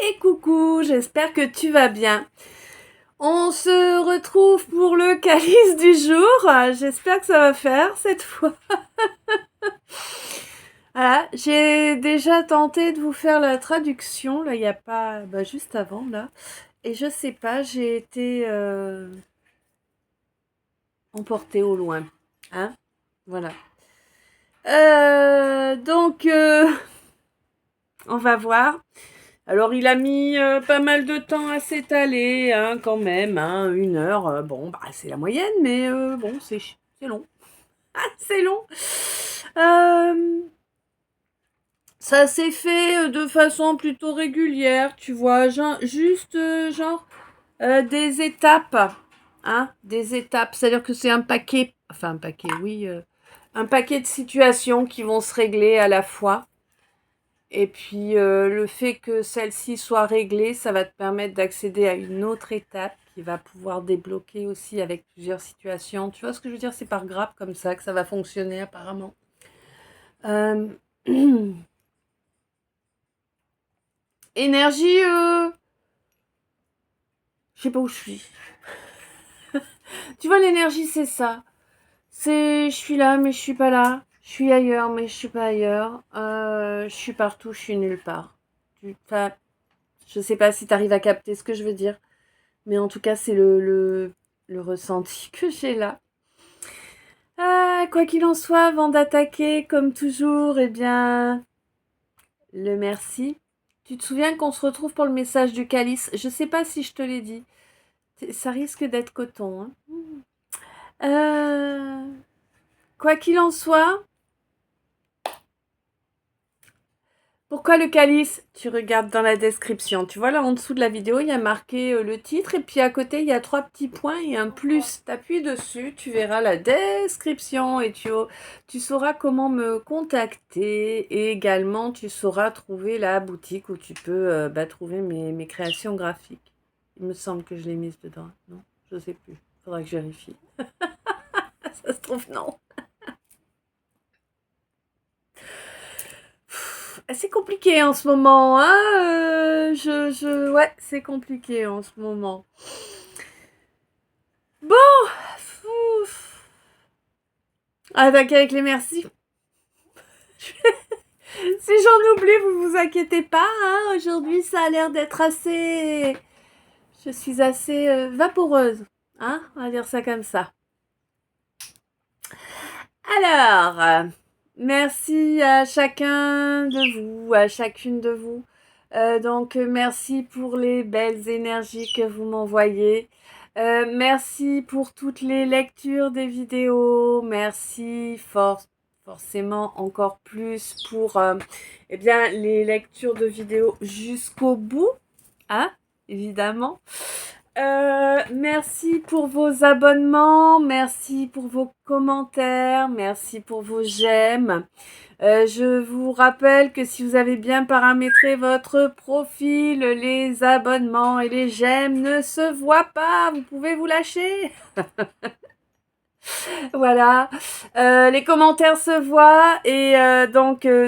Et coucou, j'espère que tu vas bien. On se retrouve pour le calice du jour. J'espère que ça va faire cette fois. Voilà, j'ai déjà tenté de vous faire la traduction, là, il n'y a pas... juste avant, là. Et je sais pas, j'ai été emportée au loin. Hein? Voilà. Donc, on va voir. Alors, il a mis pas mal de temps à s'étaler, hein, quand même, hein, 1 heure. C'est la moyenne, mais bon, c'est long. Ah, c'est long. Euh, Ça s'est fait de façon plutôt régulière, tu vois, juste des étapes, hein, des étapes. C'est-à-dire que c'est un paquet de situations qui vont se régler à la fois. Et puis, le fait que celle-ci soit réglée, ça va te permettre d'accéder à une autre étape qui va pouvoir débloquer aussi avec plusieurs situations. Tu vois ce que je veux dire? C'est par grappe comme ça que ça va fonctionner apparemment. Euh, Énergie, je sais pas où je suis. Tu vois, l'énergie, c'est ça. Je suis là, mais je suis pas là. Je suis ailleurs, mais je suis pas ailleurs. Je suis partout, je suis nulle part. Enfin, je sais pas si tu arrives à capter ce que je veux dire. Mais en tout cas, c'est le ressenti que j'ai là. Ah, quoi qu'il en soit, avant d'attaquer, comme toujours, eh bien, le merci. Tu te souviens qu'on se retrouve pour le message du calice? Je sais pas si je te l'ai dit. Ça risque d'être coton, hein. Euh, Quoi qu'il en soit, pourquoi le calice? Tu regardes dans la description. Tu vois là en dessous de la vidéo, il y a marqué le titre et puis à côté, il y a 3 petits points et un plus. T'appuies dessus, tu verras la description et tu sauras comment me contacter et également tu sauras trouver la boutique où tu peux trouver mes créations graphiques. Il me semble que je l'ai mise dedans. Non, je sais plus. Faudra que je vérifie. Ça se trouve non. C'est compliqué en ce moment, hein. Ouais, c'est compliqué en ce moment. Bon, ouf. Attaquer avec les merci. Si j'en oublie, vous vous inquiétez pas, hein. Aujourd'hui, ça a l'air d'être assez... Je suis assez vaporeuse, hein. On va dire ça comme ça. Alors, merci à chacun de vous, à chacune de vous. Merci pour les belles énergies que vous m'envoyez. Merci pour toutes les lectures des vidéos. Merci forcément encore plus pour les lectures de vidéos jusqu'au bout, hein, évidemment. Merci pour vos abonnements, merci pour vos commentaires, merci pour vos j'aime. Je vous rappelle que si vous avez bien paramétré votre profil, les abonnements et les j'aime ne se voient pas. Vous pouvez vous lâcher. Voilà. Les commentaires se voient et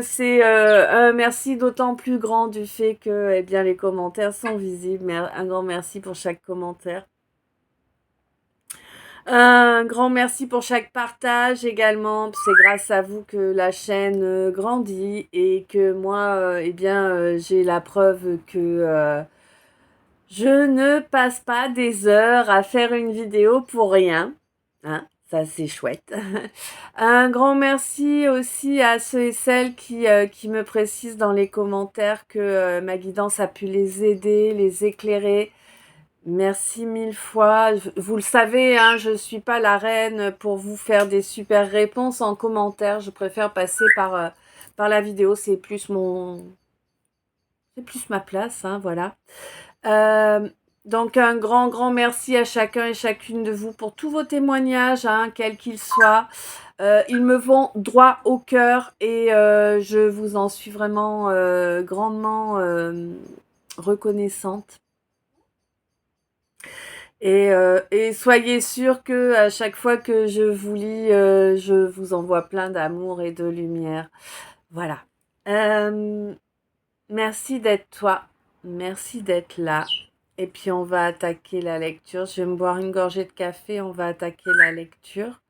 c'est un merci d'autant plus grand du fait que les commentaires sont visibles. Mais un grand merci pour chaque commentaire. Un grand merci pour chaque partage également. C'est grâce à vous que la chaîne grandit et que moi, j'ai la preuve que je ne passe pas des heures à faire une vidéo pour rien. Hein, ça, c'est chouette. Un grand merci aussi à ceux et celles qui me précisent dans les commentaires que ma guidance a pu les aider, les éclairer. Merci 1000 fois. Vous le savez, hein, je ne suis pas la reine pour vous faire des super réponses en commentaire. Je préfère passer par la vidéo. C'est plus ma place, hein, voilà. Donc un grand merci à chacun et chacune de vous pour tous vos témoignages, hein, quels qu'ils soient. Ils me vont droit au cœur et je vous en suis vraiment grandement reconnaissante. Et soyez sûrs que à chaque fois que je vous lis, je vous envoie plein d'amour et de lumière. Voilà. Merci d'être toi. Merci d'être là. Et puis on va attaquer la lecture. Je vais me boire une gorgée de café, on va attaquer la lecture.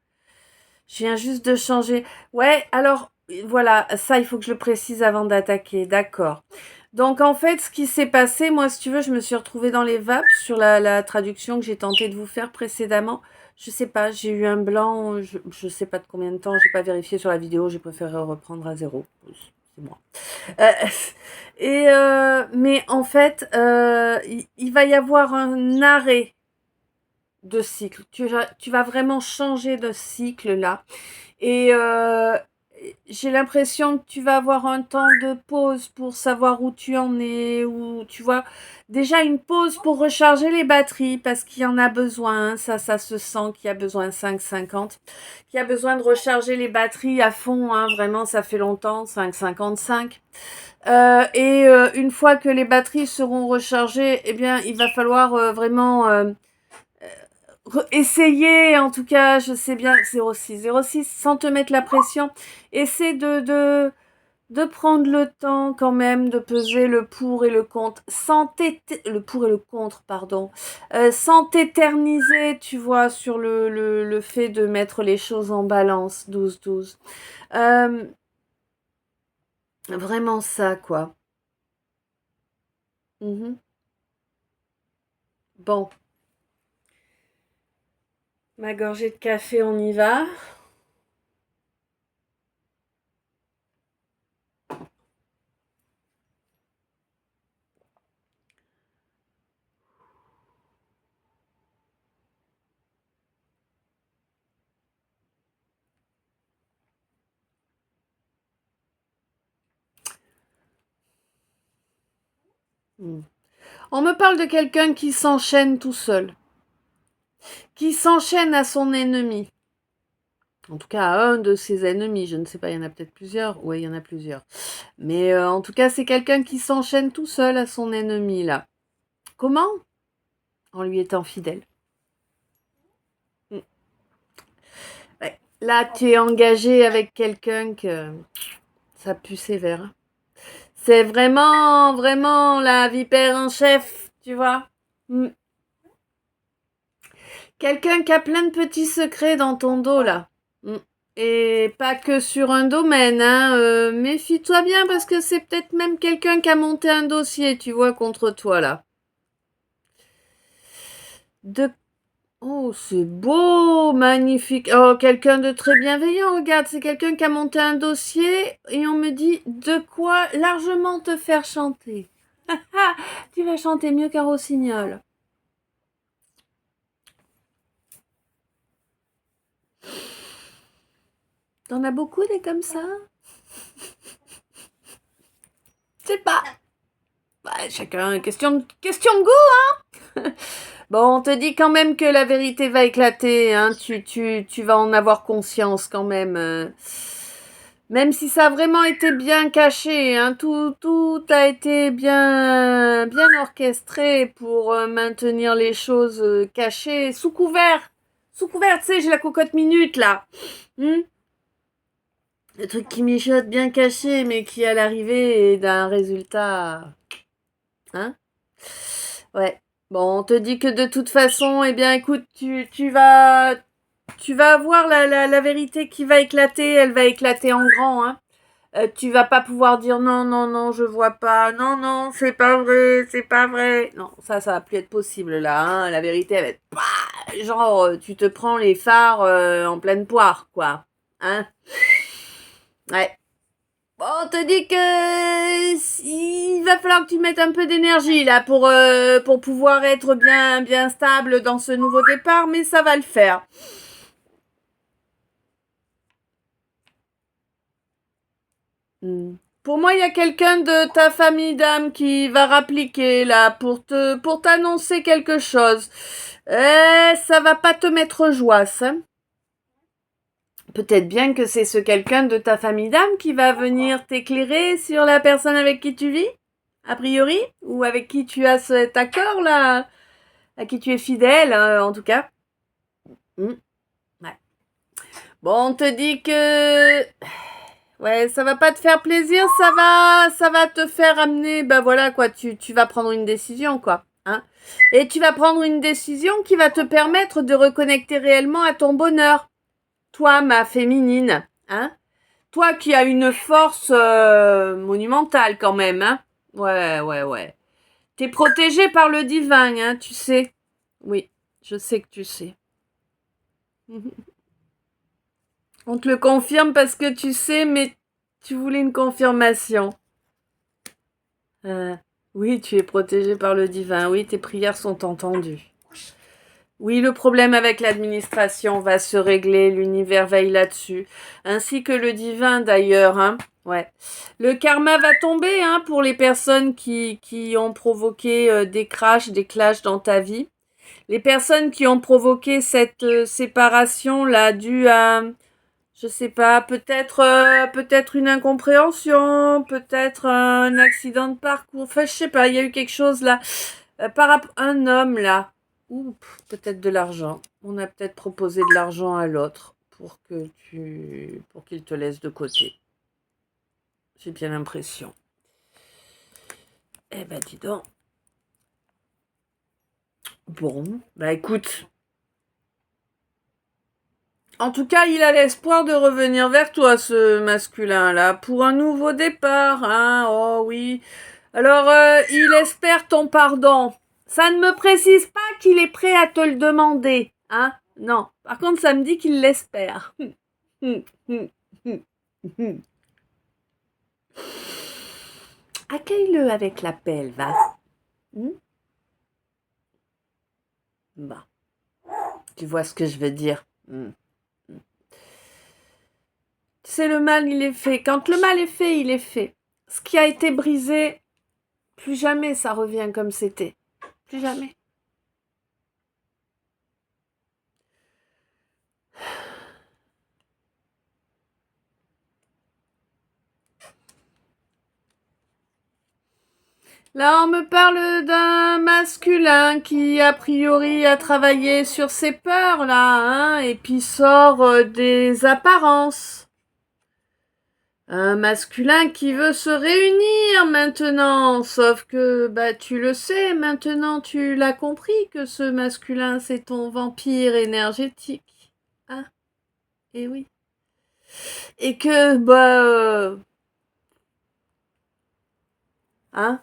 Je viens juste de changer. Ouais, alors voilà, ça il faut que je le précise avant d'attaquer, d'accord. Donc en fait, ce qui s'est passé, moi si tu veux, je me suis retrouvée dans les vapes sur la traduction que j'ai tenté de vous faire précédemment. Je sais pas, j'ai eu un blanc, je sais pas de combien de temps, j'ai pas vérifié sur la vidéo, j'ai préféré reprendre à zéro. C'est moi. Euh, mais en fait, il va y avoir un arrêt de cycle. Tu vas vraiment changer de cycle là. Et j'ai l'impression que tu vas avoir un temps de pause pour savoir où tu en es, ou tu vois, déjà une pause pour recharger les batteries parce qu'il y en a besoin, hein. Ça se sent qu'il y a besoin 5,50, qu'il y a besoin de recharger les batteries à fond, hein. Vraiment, ça fait longtemps, 5,55. Une fois que les batteries seront rechargées, eh bien, il va falloir vraiment essayer, en tout cas, je sais bien, 06, sans te mettre la pression, essaie de prendre le temps quand même de peser le pour et le contre, le pour et le contre, pardon, sans t'éterniser, tu vois, sur le fait de mettre les choses en balance, 12-12. Euh, Vraiment ça, quoi. Mhm. Bon, ma gorgée de café, on y va. Mm. On me parle de quelqu'un qui s'enchaîne tout seul, qui s'enchaîne à son ennemi. En tout cas, à un de ses ennemis. Je ne sais pas, il y en a peut-être plusieurs. Oui, il y en a plusieurs. Mais en tout cas, c'est quelqu'un qui s'enchaîne tout seul à son ennemi, là. Comment? En lui étant fidèle. Mm. Ouais. Là, tu es engagé avec quelqu'un que ça pue sévère. C'est vraiment, vraiment la vipère en chef, tu vois. Mm. Quelqu'un qui a plein de petits secrets dans ton dos, là. Mm. Et pas que sur un domaine, hein. Méfie-toi bien parce que c'est peut-être même quelqu'un qui a monté un dossier, tu vois, contre toi, là. De... Oh, c'est beau, magnifique. Oh, quelqu'un de très bienveillant, regarde, c'est quelqu'un qui a monté un dossier et on me dit de quoi largement te faire chanter. Ah, tu vas chanter mieux qu'un rossignol. T'en as beaucoup des comme ça? Je sais pas. Bah, chacun, question de goût, hein. Bon, on te dit quand même que la vérité va éclater, hein. Tu vas en avoir conscience quand même. Même si ça a vraiment été bien caché, hein. Tout a été bien orchestré pour maintenir les choses cachées, sous couvert. Sous couvert, tu sais, j'ai la cocotte minute, là. Hmm. Le truc qui mijote bien caché, mais qui à l'arrivée est d'un résultat... Hein? Ouais. Bon, on te dit que de toute façon, eh bien, écoute, tu vas avoir la vérité qui va éclater. Elle va éclater en grand, hein. Tu vas pas pouvoir dire non, non, non, je vois pas. Non, non, c'est pas vrai, c'est pas vrai. Non, ça va plus être possible là, hein. La vérité, elle va être, genre, tu te prends les phares en pleine poire, quoi. Hein? Ouais. Bon, on te dit que il va falloir que tu mettes un peu d'énergie là pour pouvoir être bien stable dans ce nouveau départ, mais ça va le faire. Hmm. Pour moi, il y a quelqu'un de ta famille d'âme qui va rappliquer là pour t'annoncer quelque chose. Ça va pas te mettre joie, ça. Peut-être bien que c'est ce quelqu'un de ta famille d'âme qui va venir t'éclairer sur la personne avec qui tu vis, a priori, ou avec qui tu as cet accord là, à qui tu es fidèle, en tout cas. Ouais. Bon, on te dit que... Ouais, ça va pas te faire plaisir, ça va te faire amener, bah voilà quoi, tu vas prendre une décision quoi, hein. Et tu vas prendre une décision qui va te permettre de reconnecter réellement à ton bonheur. Toi, ma féminine, hein. Toi qui as une force monumentale quand même, hein. Ouais, ouais, ouais. T'es protégée par le divin, hein, tu sais. Oui, je sais que tu sais. On te le confirme parce que tu sais, mais tu voulais une confirmation. Oui, tu es protégé par le divin. Oui, tes prières sont entendues. Oui, le problème avec l'administration va se régler. L'univers veille là-dessus. Ainsi que le divin d'ailleurs, hein. Ouais. Le karma va tomber, hein, pour les personnes qui ont provoqué des crashs, des clashs dans ta vie. Les personnes qui ont provoqué cette séparation-là due à, je sais pas, peut-être une incompréhension, peut-être un accident de parcours. Enfin, je sais pas, il y a eu quelque chose là. Par rapport à un homme là. Ou peut-être de l'argent. On a peut-être proposé de l'argent à l'autre pour qu'il te laisse de côté. J'ai bien l'impression. Eh ben dis donc. Bon, bah écoute. En tout cas, il a l'espoir de revenir vers toi, ce masculin-là, pour un nouveau départ, hein. Oh oui. Alors, il espère ton pardon. Ça ne me précise pas qu'il est prêt à te le demander, hein. Non. Par contre, ça me dit qu'il l'espère. Accueille-le avec la pelle, va. Bah, tu vois ce que je veux dire. C'est le mal, il est fait. Quand le mal est fait, il est fait. Ce qui a été brisé, plus jamais ça revient comme c'était. Plus jamais. Là, on me parle d'un masculin qui, a priori, a travaillé sur ses peurs, là, hein, et puis sort des apparences. Un masculin qui veut se réunir maintenant, sauf que, bah, tu le sais, maintenant tu l'as compris que ce masculin, c'est ton vampire énergétique. Hein? Eh oui. Et que, bah, hein,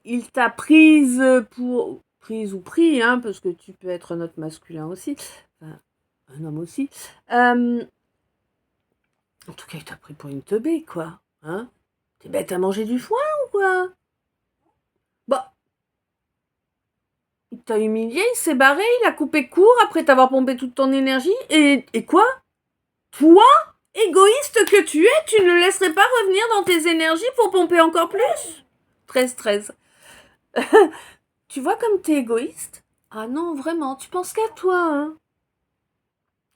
il t'a prise prise ou pris, hein, parce que tu peux être un autre masculin aussi, enfin, un homme aussi. En tout cas, il t'a pris pour une teubée, quoi, hein. T'es bête à manger du foin ou quoi? Bah, il t'a humilié, il s'est barré, il a coupé court après t'avoir pompé toute ton énergie, et quoi? Toi, égoïste que tu es, tu ne le laisserais pas revenir dans tes énergies pour pomper encore plus? 13-13. Tu vois comme t'es égoïste? Ah non, vraiment, tu penses qu'à toi, hein?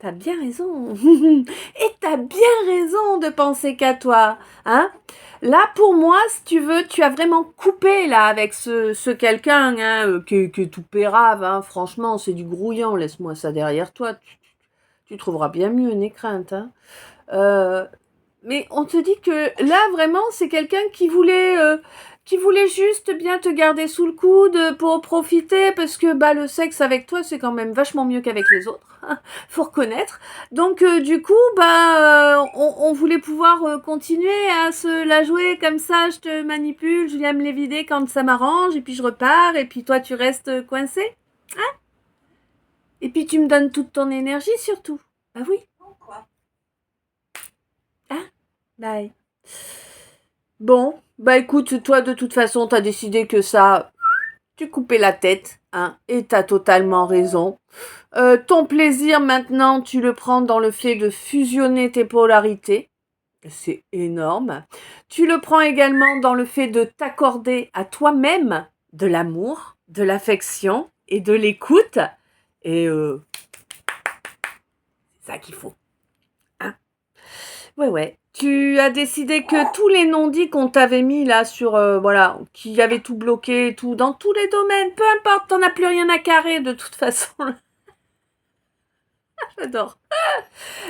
T'as bien raison. Et t'as bien raison de penser qu'à toi, hein? Là, pour moi, si tu veux, tu as vraiment coupé, là, avec ce quelqu'un, hein, qui est tout pérave, hein. Franchement, c'est du grouillant, laisse-moi ça derrière toi. Tu trouveras bien mieux, n'aie crainte, hein. Mais on te dit que là, vraiment, c'est quelqu'un qui voulait juste bien te garder sous le coude pour profiter, parce que bah, le sexe avec toi, c'est quand même vachement mieux qu'avec les autres, hein, faut reconnaître. Donc, du coup, bah, on voulait pouvoir continuer à se la jouer comme ça, je te manipule, je viens me les vider quand ça m'arrange, et puis je repars, et puis toi, tu restes coincé, hein? Et puis tu me donnes toute ton énergie, surtout. Ah oui. Hein? Bye. Bon, bah écoute, toi de toute façon, t'as décidé que ça, tu coupais la tête, hein, et t'as totalement raison. Ton plaisir maintenant, tu le prends dans le fait de fusionner tes polarités. C'est énorme. Tu le prends également dans le fait de t'accorder à toi-même de l'amour, de l'affection et de l'écoute. Et c'est ça qu'il faut. Hein? Ouais, ouais. Tu as décidé que tous les non-dits qu'on t'avait mis là sur, voilà, qui avaient tout bloqué et tout, dans tous les domaines, peu importe, t'en as plus rien à carrer de toute façon. J'adore.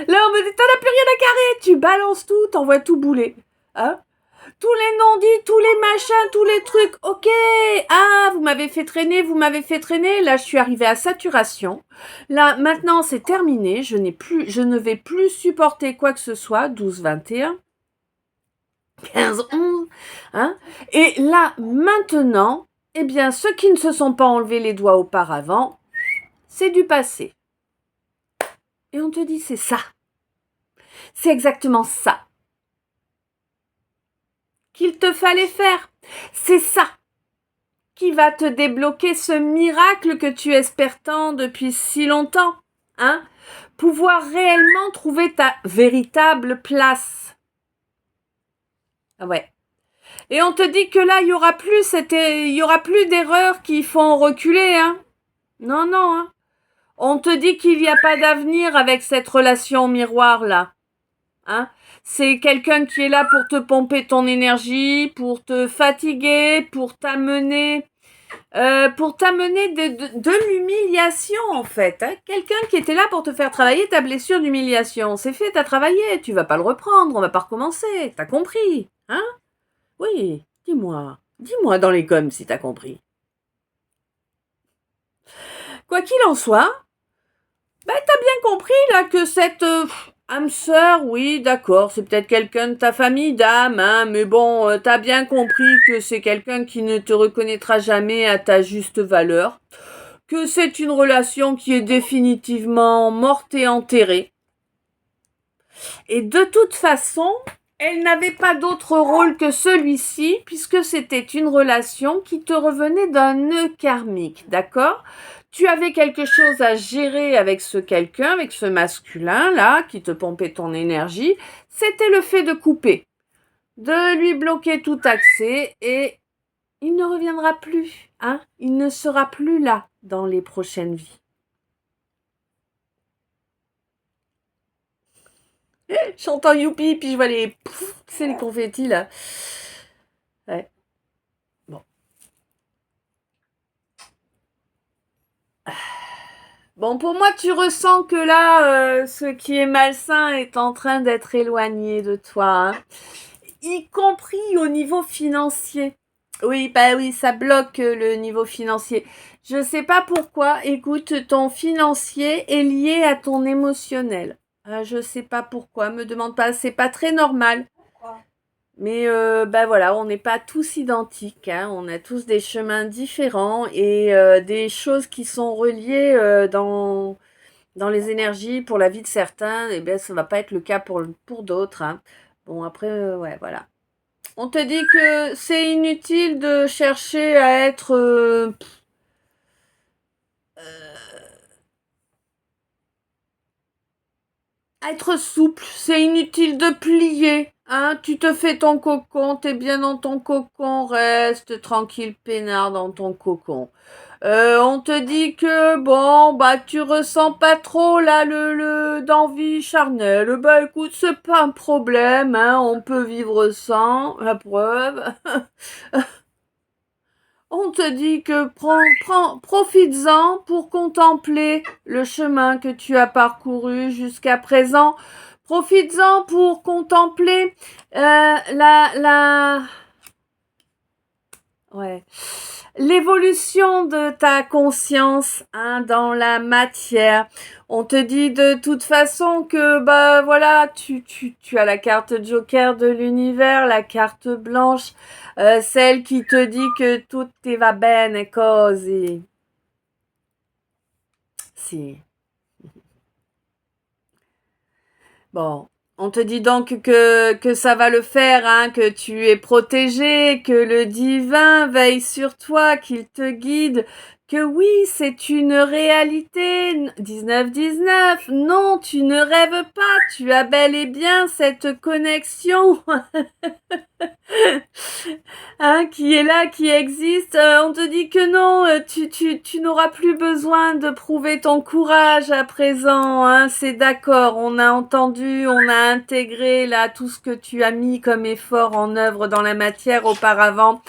Là, on me dit, t'en as plus rien à carrer. Tu balances tout, t'envoies tout bouler. Hein? Tous les non-dits, tous les machins, tous les trucs. Ok. Ah, vous m'avez fait traîner, vous m'avez fait traîner. Là, je suis arrivée à saturation. Là, maintenant, c'est terminé. Je ne vais plus supporter quoi que ce soit. 12, 21, 15, 11. Hein? Et là, maintenant, eh bien, ceux qui ne se sont pas enlevés les doigts auparavant, c'est du passé. Et on te dit, c'est ça. C'est exactement ça qu'il te fallait faire. C'est ça qui va te débloquer ce miracle que tu espères tant depuis si longtemps. Hein? Pouvoir réellement trouver ta véritable place. Ah ouais. Et on te dit que là, il y aura plus d'erreurs qui font reculer. Hein? Non, non. Hein? On te dit qu'il n'y a pas d'avenir avec cette relation miroir-là. Hein? C'est quelqu'un qui est là pour te pomper ton énergie, pour te fatiguer, pour t'amener de l'humiliation en fait. Hein? Quelqu'un qui était là pour te faire travailler ta blessure d'humiliation. C'est fait, t'as travaillé, tu vas pas le reprendre, on va pas recommencer. T'as compris? Hein? Oui, dis-moi dans les coms si t'as compris. Quoi qu'il en soit, t'as bien compris là que cette âme sœur, oui, d'accord, c'est peut-être quelqu'un de ta famille d'âme, hein, mais bon, t'as bien compris que c'est quelqu'un qui ne te reconnaîtra jamais à ta juste valeur, que c'est une relation qui est définitivement morte et enterrée. Et de toute façon, elle n'avait pas d'autre rôle que celui-ci, puisque c'était une relation qui te revenait d'un nœud karmique, d'accord ? Tu avais quelque chose à gérer avec ce quelqu'un, avec ce masculin-là, qui te pompait ton énergie. C'était le fait de couper, de lui bloquer tout accès, et il ne reviendra plus, hein ? Il ne sera plus là dans les prochaines vies. J'entends youpi, puis je vois c'est les confettis, là. Ouais. Bon. Bon, pour moi, tu ressens que là, ce qui est malsain est en train d'être éloigné de toi, hein, y compris au niveau financier. Oui, bah oui, ça bloque le niveau financier. Je sais pas pourquoi. Écoute, ton financier est lié à ton émotionnel. Je sais pas pourquoi. Me demande pas. C'est pas très normal. Mais voilà, on n'est pas tous identiques, hein. On a tous des chemins différents et des choses qui sont reliées dans les énergies pour la vie de certains. Et bien, ça va pas être le cas pour d'autres. Hein. Bon, après, ouais, voilà. On te dit que c'est inutile de chercher à être souple. C'est inutile de plier. Hein, tu te fais ton cocon, t'es bien dans ton cocon, reste tranquille, peinard dans ton cocon. On te dit que bon, tu ressens pas trop là le d'envie charnelle. Bah écoute, c'est pas un problème, hein, on peut vivre sans, la preuve. On te dit que profites-en pour contempler le chemin que tu as parcouru jusqu'à présent. Profites-en pour contempler l'évolution de ta conscience, hein, dans la matière. On te dit de toute façon que voilà, tu as la carte Joker de l'univers, la carte blanche, celle qui te dit que tout va bene così. Si. Bon, on te dit donc que ça va le faire, hein, que tu es protégé, que le divin veille sur toi, qu'il te guide, que oui, c'est une réalité. 19-19, non, tu ne rêves pas, tu as bel et bien cette connexion. Hein, qui est là, qui existe. On te dit que non, tu n'auras plus besoin de prouver ton courage à présent. Hein, c'est d'accord, on a entendu, on a intégré là tout ce que tu as mis comme effort en œuvre dans la matière auparavant.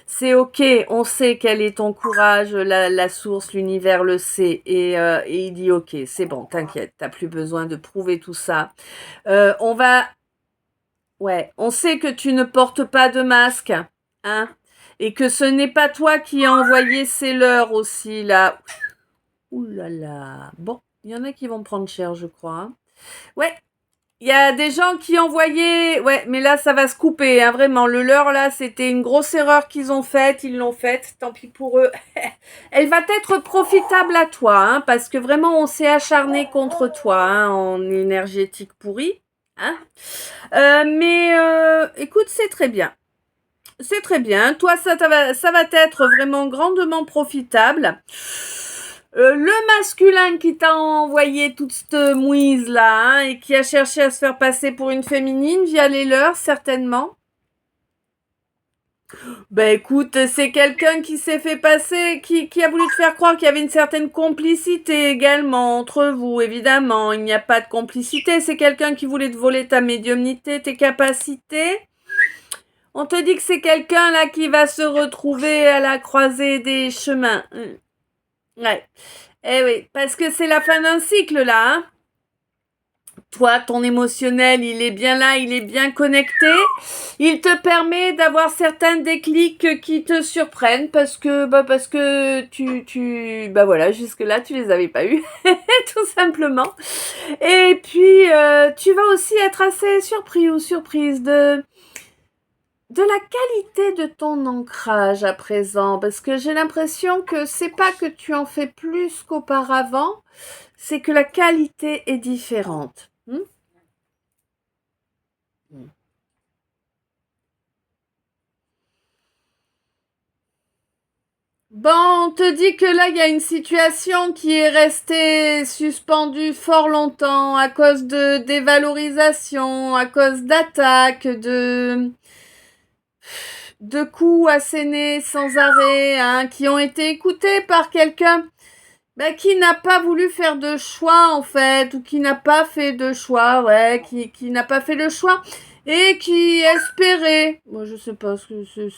C'est ok, on sait quel est ton courage, la source, l'univers le sait. Et il dit ok, c'est bon, t'inquiète, t'as plus besoin de prouver tout ça. On va... Ouais, on sait que tu ne portes pas de masque, hein, et que ce n'est pas toi qui as envoyé ces leurs aussi, là. Ouh là là. Bon, il y en a qui vont prendre cher, je crois. Hein. Ouais, il y a des gens qui envoyaient... Ouais, mais là, ça va se couper, hein, vraiment. Le leur, là, c'était une grosse erreur qu'ils ont faite. Ils l'ont faite, tant pis pour eux. Elle va être profitable à toi, hein, parce que vraiment, on s'est acharné contre toi, hein, en énergétique pourrie. Hein. Écoute, c'est très bien. C'est très bien. Toi, ça va être vraiment grandement profitable. Le masculin qui t'a envoyé toute cette mouise là, hein, et qui a cherché à se faire passer pour une féminine via les leurs, certainement. Ben écoute, c'est quelqu'un qui s'est fait passer, qui a voulu te faire croire qu'il y avait une certaine complicité également entre vous, évidemment. Il n'y a pas de complicité, c'est quelqu'un qui voulait te voler ta médiumnité, tes capacités. On te dit que c'est quelqu'un là qui va se retrouver à la croisée des chemins. Ouais. Eh oui, parce que c'est la fin d'un cycle là. Hein. Toi, ton émotionnel, il est bien là, il est bien connecté. Il te permet d'avoir certains déclics qui te surprennent parce que bah voilà, jusque-là, tu les avais pas eu, tout simplement. Et puis, tu vas aussi être assez surpris ou surprise de la qualité de ton ancrage à présent, parce que j'ai l'impression que c'est pas que tu en fais plus qu'auparavant, c'est que la qualité est différente. Bon, on te dit que là, il y a une situation qui est restée suspendue fort longtemps à cause de dévalorisation, à cause d'attaques, de coups assénés sans arrêt, hein, qui ont été écoutés par quelqu'un qui n'a pas voulu faire de choix en fait, ou qui n'a pas fait de choix, ouais, qui n'a pas fait le choix et qui espérait. Moi, je sais pas ce que c'est.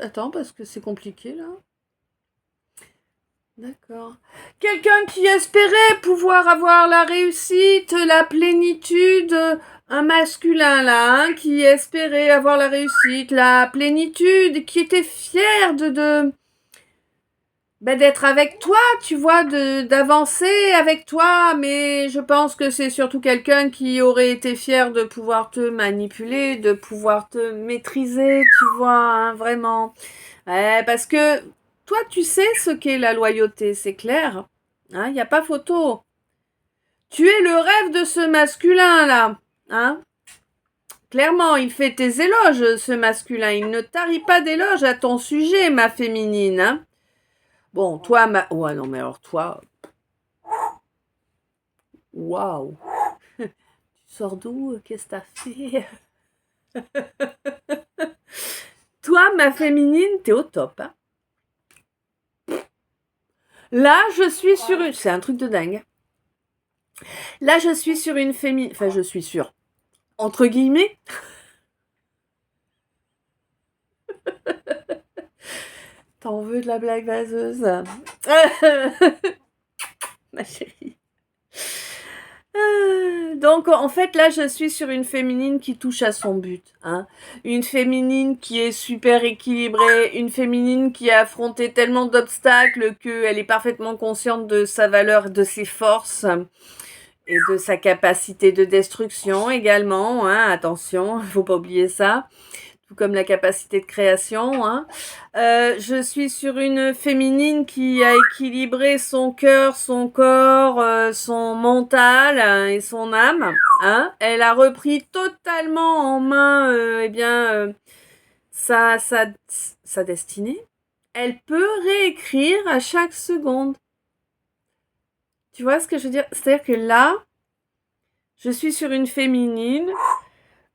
Attends, parce que c'est compliqué là. D'accord. Quelqu'un qui espérait pouvoir avoir la réussite, la plénitude, un masculin là, hein, qui espérait avoir la réussite, la plénitude, qui était fier d'être avec toi, tu vois, d'avancer avec toi, mais je pense que c'est surtout quelqu'un qui aurait été fier de pouvoir te manipuler, de pouvoir te maîtriser, tu vois, hein, vraiment. Ouais, parce que toi, tu sais ce qu'est la loyauté, c'est clair. Hein, il n'y a pas photo. Tu es le rêve de ce masculin-là. Hein. Clairement, il fait tes éloges, ce masculin. Il ne tarit pas d'éloges à ton sujet, ma féminine. Hein. Bon, toi, ouais, non, mais alors toi... Waouh. Tu sors d'où? Qu'est-ce que t'as fait? Toi, ma féminine, t'es au top. Hein. Là, je suis sur une... C'est un truc de dingue. Là, je suis sur une féminine... Enfin, je suis sûre. Entre guillemets. T'en veux de la blague vaseuse? Ma chérie. Donc, en fait, là, je suis sur une féminine qui touche à son but. Hein. Une féminine qui est super équilibrée. Une féminine qui a affronté tellement d'obstacles qu'elle est parfaitement consciente de sa valeur, de ses forces et de sa capacité de destruction également. Hein. Attention, faut pas oublier ça. Tout comme la capacité de création. Hein. Je suis sur une féminine qui a équilibré son cœur, son corps, son mental et son âme. Hein. Elle a repris totalement en main sa destinée. Elle peut réécrire à chaque seconde. Tu vois ce que je veux dire? C'est-à-dire que là, je suis sur une féminine.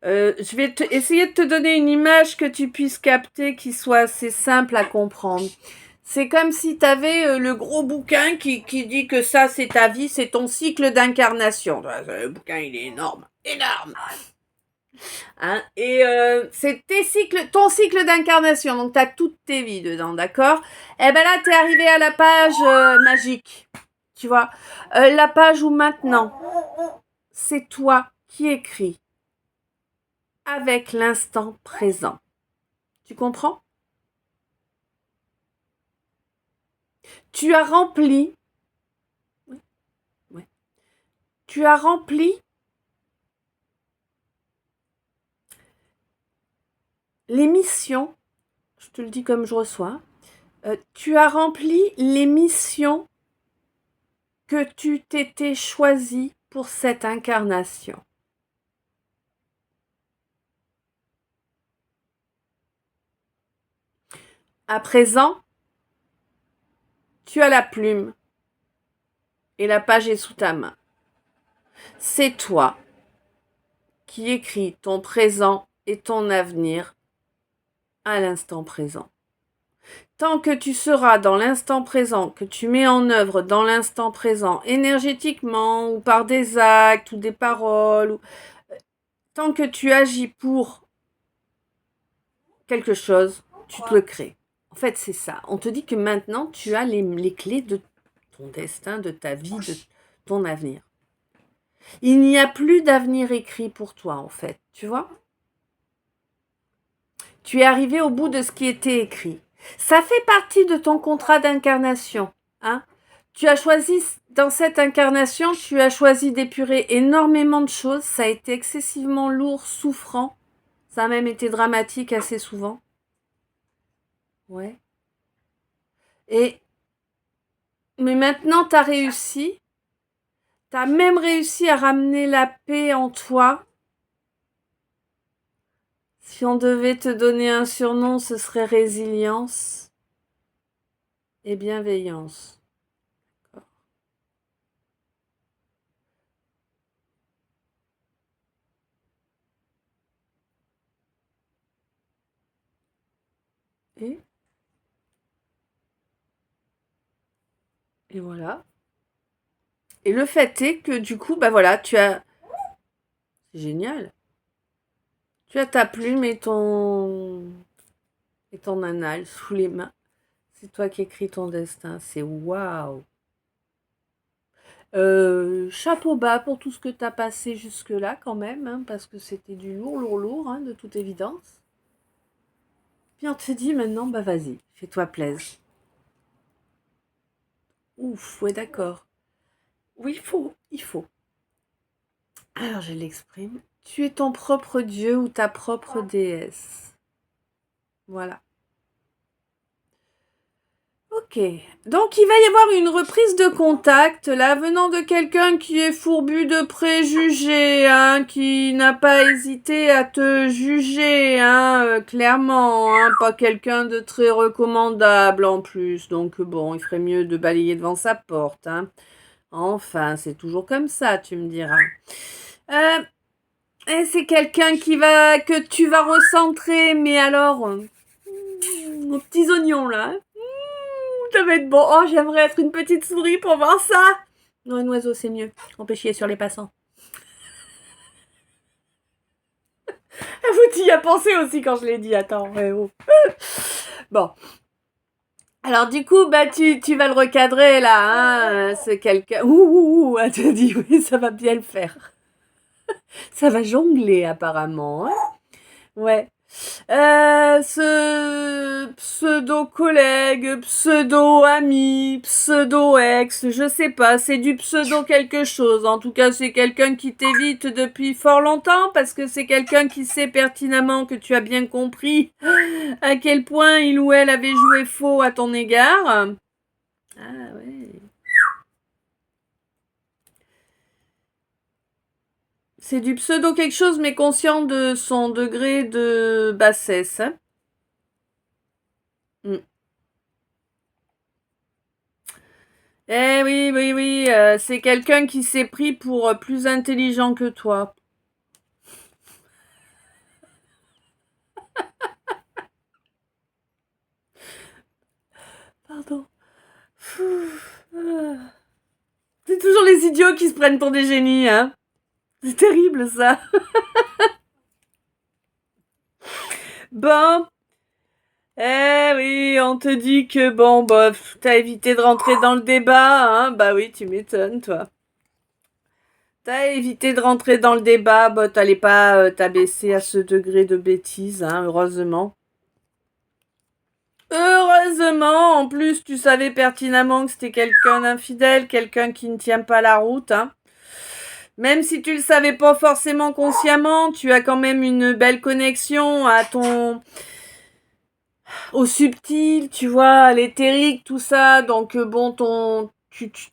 Je vais essayer de te donner une image que tu puisses capter qui soit assez simple à comprendre. C'est comme si tu avais le gros bouquin qui dit que ça, c'est ta vie, c'est ton cycle d'incarnation. Le bouquin, il est énorme. Énorme. Hein, et c'est ton cycle d'incarnation. Donc, tu as toutes tes vies dedans, d'accord? Et ben là, tu es arrivé à la page magique. Tu vois? La page où maintenant, c'est toi qui écris avec l'instant présent. Tu comprends? Tu as rempli. Ouais. Tu as rempli les missions. Je te le dis comme je reçois. Tu as rempli les missions que tu t'étais choisi pour cette incarnation. À présent, tu as la plume et la page est sous ta main. C'est toi qui écris ton présent et ton avenir à l'instant présent. Tant que tu seras dans l'instant présent, que tu mets en œuvre dans l'instant présent, énergétiquement ou par des actes ou des paroles, tant que tu agis pour quelque chose, tu te le crées. En fait, c'est ça. On te dit que maintenant, tu as les clés de ton destin, de ta vie, de ton avenir. Il n'y a plus d'avenir écrit pour toi, en fait. Tu vois? Tu es arrivé au bout de ce qui était écrit. Ça fait partie de ton contrat d'incarnation. Hein? Tu as choisi, dans cette incarnation, tu as choisi d'épurer énormément de choses. Ça a été excessivement lourd, souffrant. Ça a même été dramatique assez souvent. Ouais. Mais maintenant, tu as réussi. Tu as même réussi à ramener la paix en toi. Si on devait te donner un surnom, ce serait résilience et bienveillance. Et, et voilà. Et le fait est que du coup, bah voilà, tu as... C'est génial. Tu as ta plume et ton annale sous les mains. C'est toi qui écris ton destin. C'est waouh. Chapeau bas pour tout ce que tu as passé jusque-là quand même, hein, parce que c'était du lourd, lourd, lourd, hein, de toute évidence. Puis on te dit maintenant, bah vas-y, fais-toi plaisir. Ouf, ouais d'accord. Oui, il faut. Alors je l'exprime. Tu es ton propre dieu ou ta propre déesse. Voilà. Ok. Donc il va y avoir une reprise de contact là venant de quelqu'un qui est fourbu de préjugés, hein, qui n'a pas hésité à te juger, hein, clairement, hein, pas quelqu'un de très recommandable en plus. Donc bon, il ferait mieux de balayer devant sa porte, hein. Enfin, c'est toujours comme ça, tu me diras. Et c'est quelqu'un que tu vas recentrer, mais alors, aux petits oignons là. Ça va être bon. Oh, j'aimerais être une petite souris pour voir ça. Non, un oiseau, c'est mieux. On peut chier sur les passants. Vous t'y a pensé aussi quand je l'ai dit. Attends, ouais, oh. Bon. Alors du coup, bah tu vas le recadrer là, hein, c'est quelqu'un. Ouh, elle te dit oui, ça va bien le faire. Ça va jongler apparemment, hein. Ouais. Ce pseudo-collègue, pseudo-ami, pseudo-ex, je sais pas, c'est du pseudo quelque chose. En tout cas, c'est quelqu'un qui t'évite depuis fort longtemps parce que c'est quelqu'un qui sait pertinemment que tu as bien compris à quel point il ou elle avait joué faux à ton égard. Ah ouais. C'est du pseudo quelque chose, mais conscient de son degré de bassesse. Hein. Mm. Eh oui, oui, oui, c'est quelqu'un qui s'est pris pour plus intelligent que toi. Pardon. C'est toujours les idiots qui se prennent pour des génies, hein. C'est terrible, ça. Bon. Eh oui, on te dit que bon, bah, t'as évité de rentrer dans le débat, hein. Bah oui, tu m'étonnes, toi. T'as évité de rentrer dans le débat, bah t'allais pas t'abaisser à ce degré de bêtise, hein, heureusement. Heureusement, en plus, tu savais pertinemment que c'était quelqu'un d'infidèle, quelqu'un qui ne tient pas la route, hein. Même si tu le savais pas forcément consciemment, tu as quand même une belle connexion au subtil, tu vois, à l'éthérique, tout ça. Donc bon,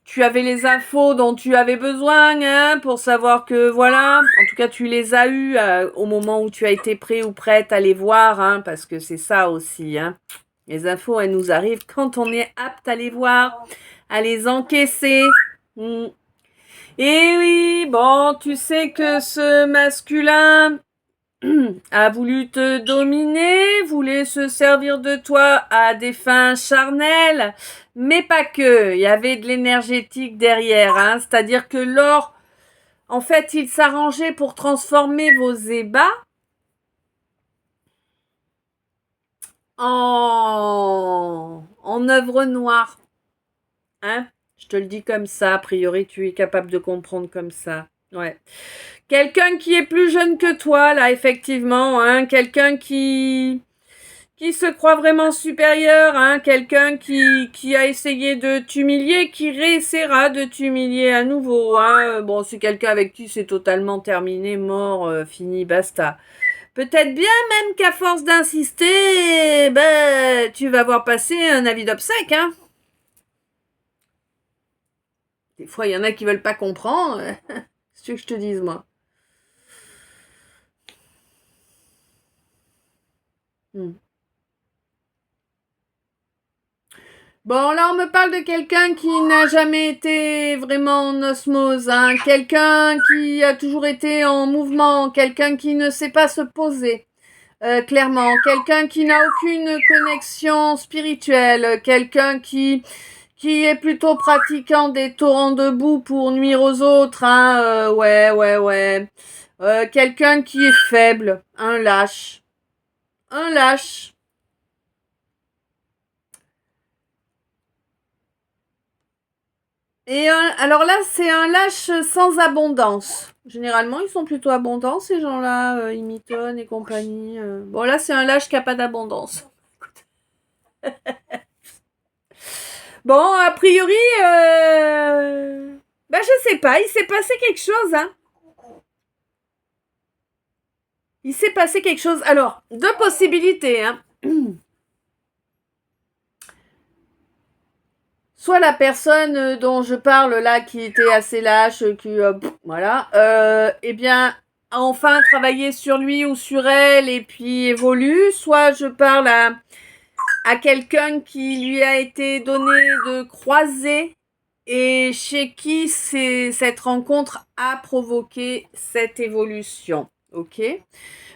tu avais les infos dont tu avais besoin, hein, pour savoir que voilà. En tout cas, tu les as eues au moment où tu as été prêt ou prête à les voir, hein, parce que c'est ça aussi, hein. Les infos, elles nous arrivent quand on est apte à les voir, à les encaisser. Et oui, bon, tu sais que ce masculin a voulu te dominer, voulait se servir de toi à des fins charnelles, mais pas que. Il y avait de l'énergétique derrière, hein. C'est-à-dire que en fait, il s'arrangeait pour transformer vos ébats en œuvre noire, hein. Je te le dis comme ça, a priori, tu es capable de comprendre comme ça. Ouais. Quelqu'un qui est plus jeune que toi, là, effectivement, hein, quelqu'un qui se croit vraiment supérieur, hein, quelqu'un qui a essayé de t'humilier, qui réessayera de t'humilier à nouveau, hein. Bon, c'est quelqu'un avec qui c'est totalement terminé, mort, fini, basta. Peut-être bien même qu'à force d'insister, ben, tu vas voir passer un avis d'obsèque, hein. Des fois, il y en a qui veulent pas comprendre. C'est ce que je te dise, moi. Bon, là, on me parle de quelqu'un qui n'a jamais été vraiment en osmose, hein. Quelqu'un qui a toujours été en mouvement, quelqu'un qui ne sait pas se poser, clairement, quelqu'un qui n'a aucune connexion spirituelle, quelqu'un qui est plutôt pratiquant des torrents de boue pour nuire aux autres, hein. Ouais. Quelqu'un qui est faible, un lâche. Un lâche. Et alors là, c'est un lâche sans abondance. Généralement, ils sont plutôt abondants, ces gens-là, Imiton et compagnie. Bon, là, c'est un lâche qui n'a pas d'abondance. Bon, a priori, bah, je sais pas, il s'est passé quelque chose, hein. Il s'est passé quelque chose. Alors, deux possibilités, hein. Soit la personne dont je parle là, qui était assez lâche, voilà, eh bien, a enfin travaillé sur lui ou sur elle et puis évolue. Soit je parle à quelqu'un qui lui a été donné de croiser et chez qui cette rencontre a provoqué cette évolution. Ok ?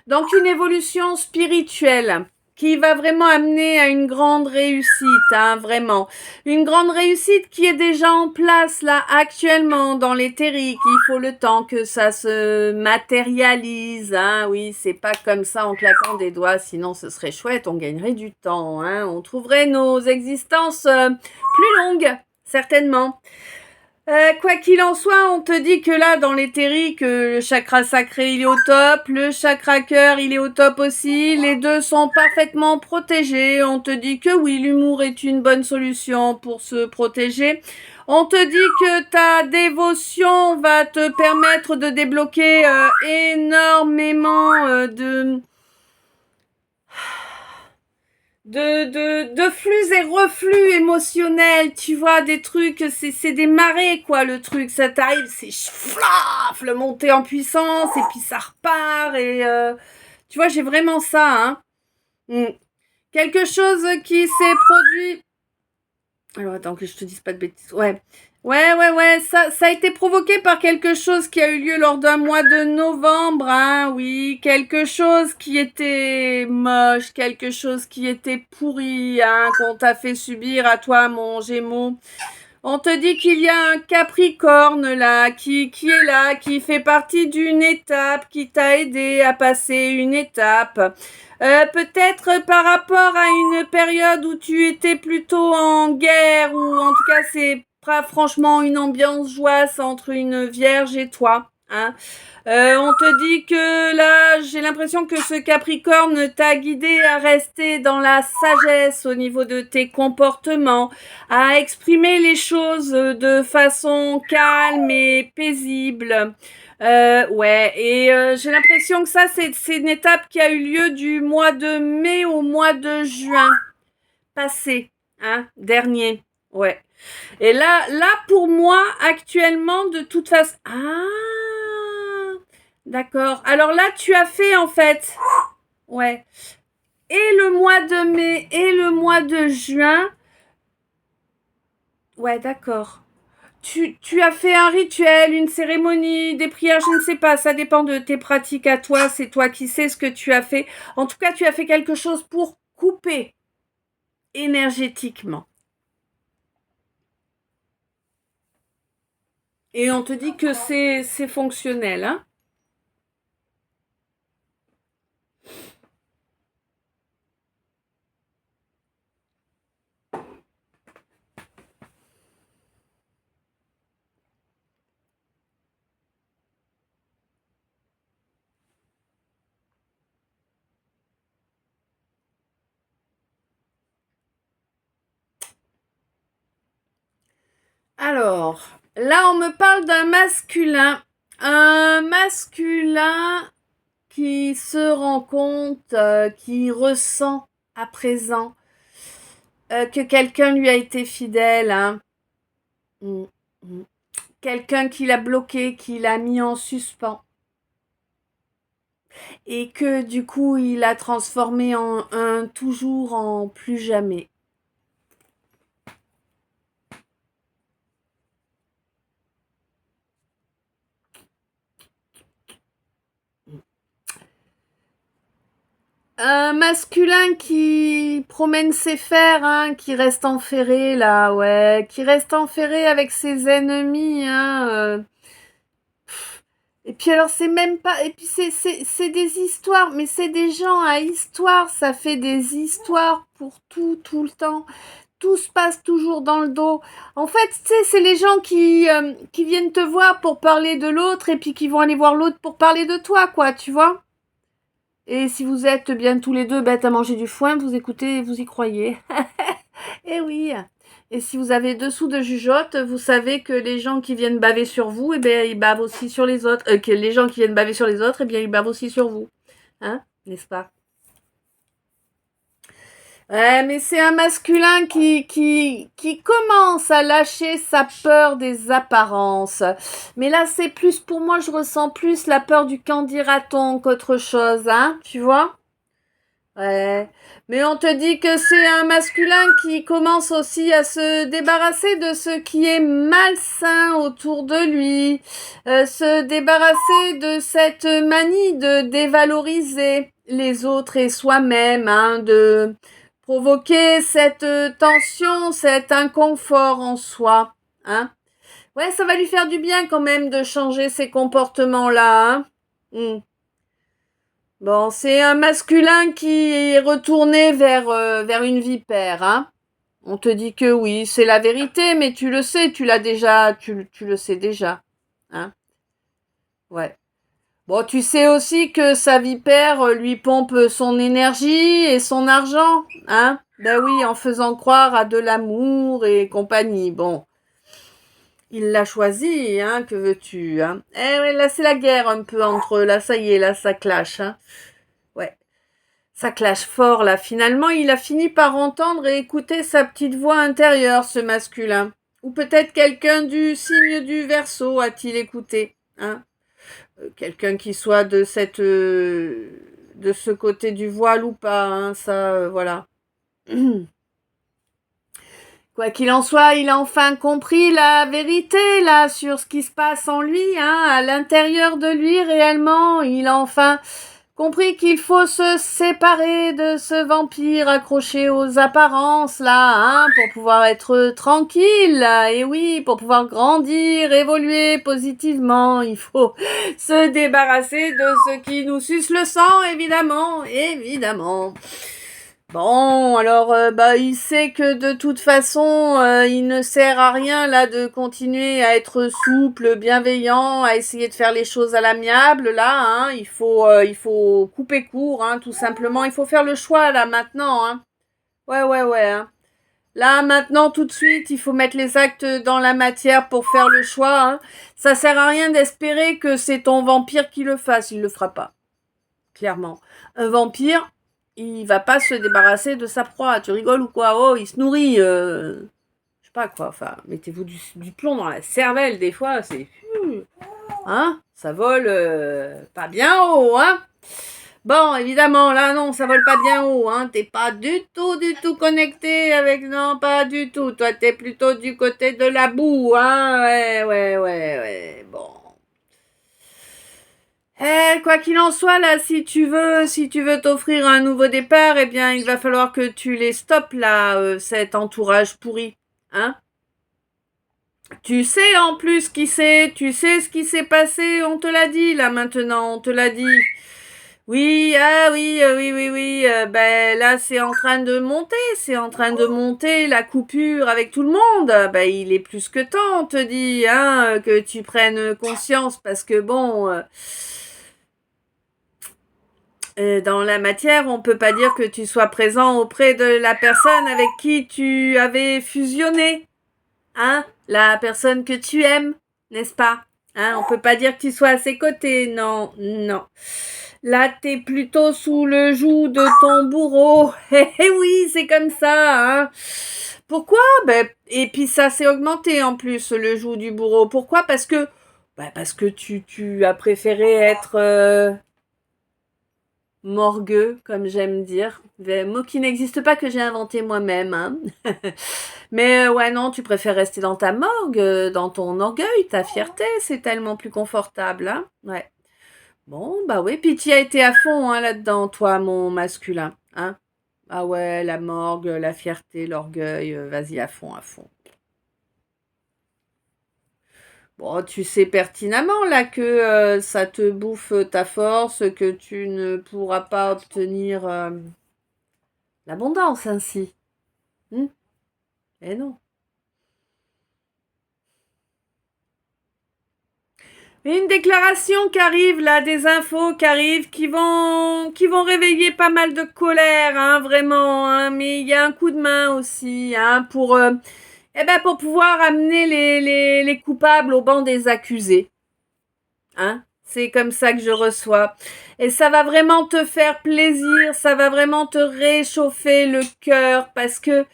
Donc une évolution spirituelle qui va vraiment amener à une grande réussite, hein, vraiment. Une grande réussite qui est déjà en place là actuellement dans l'éthérique. Il faut le temps que ça se matérialise, hein. Oui, c'est pas comme ça en claquant des doigts, sinon ce serait chouette, on gagnerait du temps, hein. On trouverait nos existences plus longues, certainement. Quoi qu'il en soit, on te dit que là, dans l'éthérique, le chakra sacré, il est au top, le chakra cœur, il est au top aussi, les deux sont parfaitement protégés. On te dit que oui, l'humour est une bonne solution pour se protéger. On te dit que ta dévotion va te permettre de débloquer énormément de flux et reflux émotionnels, tu vois, des trucs, c'est des marées, quoi, le truc, ça t'arrive, c'est flaf, le monter en puissance, et puis ça repart, et tu vois, j'ai vraiment ça, hein. Quelque chose qui s'est produit, alors attends que je te dise pas de bêtises, ouais, Ouais, ça a été provoqué par quelque chose qui a eu lieu lors d'un mois de novembre, hein, oui, quelque chose qui était moche, quelque chose qui était pourri, hein, qu'on t'a fait subir à toi, mon Gémeaux. On te dit qu'il y a un Capricorne là, qui est là, qui fait partie d'une étape, qui t'a aidé à passer une étape. Peut-être par rapport à une période où tu étais plutôt en guerre, ou en tout cas c'est pas franchement une ambiance joyeuse entre une vierge et toi. Hein. On te dit que là, j'ai l'impression que ce Capricorne t'a guidé à rester dans la sagesse au niveau de tes comportements, à exprimer les choses de façon calme et paisible. Ouais, et j'ai l'impression que ça, c'est une étape qui a eu lieu du mois de mai au mois de juin passé, hein, dernier. Ouais. Et là, pour moi, actuellement, de toute façon... Ah, d'accord. Alors là, tu as fait, en fait... Ouais. Et le mois de mai et le mois de juin... Ouais, d'accord. Tu as fait un rituel, une cérémonie, des prières, je ne sais pas, ça dépend de tes pratiques à toi, c'est toi qui sais ce que tu as fait. En tout cas, tu as fait quelque chose pour couper énergétiquement. Et on te dit que c'est fonctionnel, hein. Alors, là, on me parle d'un masculin. Un masculin qui se rend compte, qui ressent à présent que quelqu'un lui a été fidèle. Hein. Mm, mm. Quelqu'un qui l'a bloqué, qui l'a mis en suspens. Et que du coup, il a transformé en un toujours en plus jamais. Un masculin qui promène ses fers, hein, qui reste enferré là, ouais, qui reste enferré avec ses ennemis, hein. Et puis alors c'est même pas, et puis c'est des histoires, mais c'est des gens à histoire, ça fait des histoires pour tout le temps. Tout se passe toujours dans le dos. En fait, tu sais, c'est les gens qui viennent te voir pour parler de l'autre et puis qui vont aller voir l'autre pour parler de toi, quoi, tu vois. Et si vous êtes bien tous les deux bêtes à manger du foin, vous écoutez, vous y croyez. Eh oui. Et si vous avez dessous de jugeote, vous savez que les gens qui viennent baver sur vous, eh bien, ils bavent aussi sur les autres. Que les gens qui viennent baver sur les autres, eh bien, ils bavent aussi sur vous. Hein, n'est-ce pas? Ouais, mais c'est un masculin qui commence à lâcher sa peur des apparences. Mais là, c'est plus, pour moi, je ressens plus la peur du qu'en dira-t-on qu'autre chose, hein, tu vois? Ouais. Mais on te dit que c'est un masculin qui commence aussi à se débarrasser de ce qui est malsain autour de lui, se débarrasser de cette manie de dévaloriser les autres et soi-même, hein, de provoquer cette tension, cet inconfort en soi, hein. Ouais, ça va lui faire du bien quand même de changer ces comportements-là, hein. Mm. Bon, c'est un masculin qui est retourné vers une vipère, hein. On te dit que oui, c'est la vérité, mais tu le sais, tu l'as déjà, tu le sais déjà, hein. Ouais. Bon, tu sais aussi que sa vipère lui pompe son énergie et son argent, hein. Ben oui, en faisant croire à de l'amour et compagnie. Bon, il l'a choisi, hein, que veux-tu, hein. Eh ouais, là c'est la guerre un peu entre eux, là ça y est, là ça clash, hein. Ouais. Ça clash fort là. Finalement, il a fini par entendre et écouter sa petite voix intérieure, ce masculin. Ou peut-être quelqu'un du signe du Verseau a-t-il écouté, hein. Quelqu'un qui soit de ce côté du voile ou pas, hein, ça, voilà. Quoi qu'il en soit, il a enfin compris la vérité, là, sur ce qui se passe en lui, hein, à l'intérieur de lui, réellement. Il a enfin compris qu'il faut se séparer de ce vampire accroché aux apparences, là, hein, pour pouvoir être tranquille, là. Et oui, pour pouvoir grandir, évoluer positivement, il faut se débarrasser de ce qui nous suce le sang, évidemment, évidemment. Bon, alors, il sait que de toute façon, il ne sert à rien là de continuer à être souple, bienveillant, à essayer de faire les choses à l'amiable. Là, hein, il faut couper court, hein, tout simplement. Il faut faire le choix là maintenant, hein. Ouais, hein. Là, maintenant, tout de suite, il faut mettre les actes dans la matière pour faire le choix, hein. Ça sert à rien d'espérer que c'est ton vampire qui le fasse. Il le fera pas, clairement. Un vampire, il va pas se débarrasser de sa proie. Tu rigoles ou quoi? Oh, il se nourrit. Je sais pas quoi. Enfin, mettez-vous du plomb dans la cervelle des fois. C'est... Hein? Ça vole pas bien haut, hein? Bon, évidemment, là, non, ça vole pas bien haut, hein. T'es pas du tout connecté avec... Non, pas du tout. Toi, t'es plutôt du côté de la boue, hein. Ouais. Bon. Quoi qu'il en soit, là, si tu veux t'offrir un nouveau départ, eh bien, il va falloir que tu les stoppes, là, cet entourage pourri, hein. Tu sais, en plus, qui c'est, tu sais ce qui s'est passé, on te l'a dit, là, maintenant, on te l'a dit. Oui, oui, là, c'est en train de monter, la coupure avec tout le monde. Il est plus que temps, on te dit, hein, que tu prennes conscience, parce que bon... dans la matière, on peut pas dire que tu sois présent auprès de la personne avec qui tu avais fusionné, hein, la personne que tu aimes, n'est-ce pas, hein, on peut pas dire que tu sois à ses côtés, non. Là, t'es plutôt sous le joug de ton bourreau. Eh oui, c'est comme ça, hein. Pourquoi? Et puis ça s'est augmenté en plus, le joug du bourreau. Pourquoi? Parce que tu as préféré être morgueux, comme j'aime dire. Mot qui n'existe pas, que j'ai inventé moi-même, hein. Mais ouais, non, tu préfères rester dans ta morgue, dans ton orgueil, ta fierté, c'est tellement plus confortable, hein. Ouais. Bon, oui, puis tu as été à fond, hein, là-dedans, toi, mon masculin, hein. Ah ouais, la morgue, la fierté, l'orgueil, vas-y, à fond, à fond. Bon, tu sais pertinemment là que ça te bouffe ta force, que tu ne pourras pas obtenir l'abondance ainsi. Eh non. Et une déclaration qui arrive là, des infos qui arrivent, qui vont réveiller pas mal de colère, hein, vraiment, hein, mais il y a un coup de main aussi, hein, pour pouvoir amener les coupables au banc des accusés. Hein? C'est comme ça que je reçois. Et ça va vraiment te faire plaisir, ça va vraiment te réchauffer le cœur parce que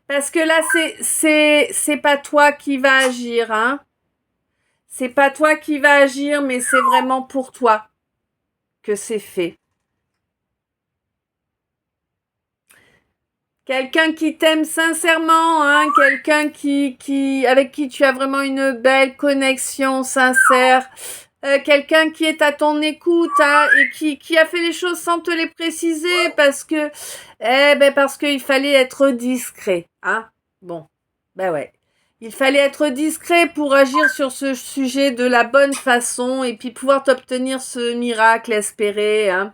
là c'est pas toi qui va agir, hein. C'est pas toi qui va agir, mais c'est vraiment pour toi que c'est fait. Quelqu'un qui t'aime sincèrement, hein, quelqu'un avec qui tu as vraiment une belle connexion sincère, quelqu'un qui est à ton écoute, hein, et qui a fait les choses sans te les préciser parce qu'il fallait être discret, hein. Bon, ouais. Il fallait être discret pour agir sur ce sujet de la bonne façon et puis pouvoir t'obtenir ce miracle espéré, hein.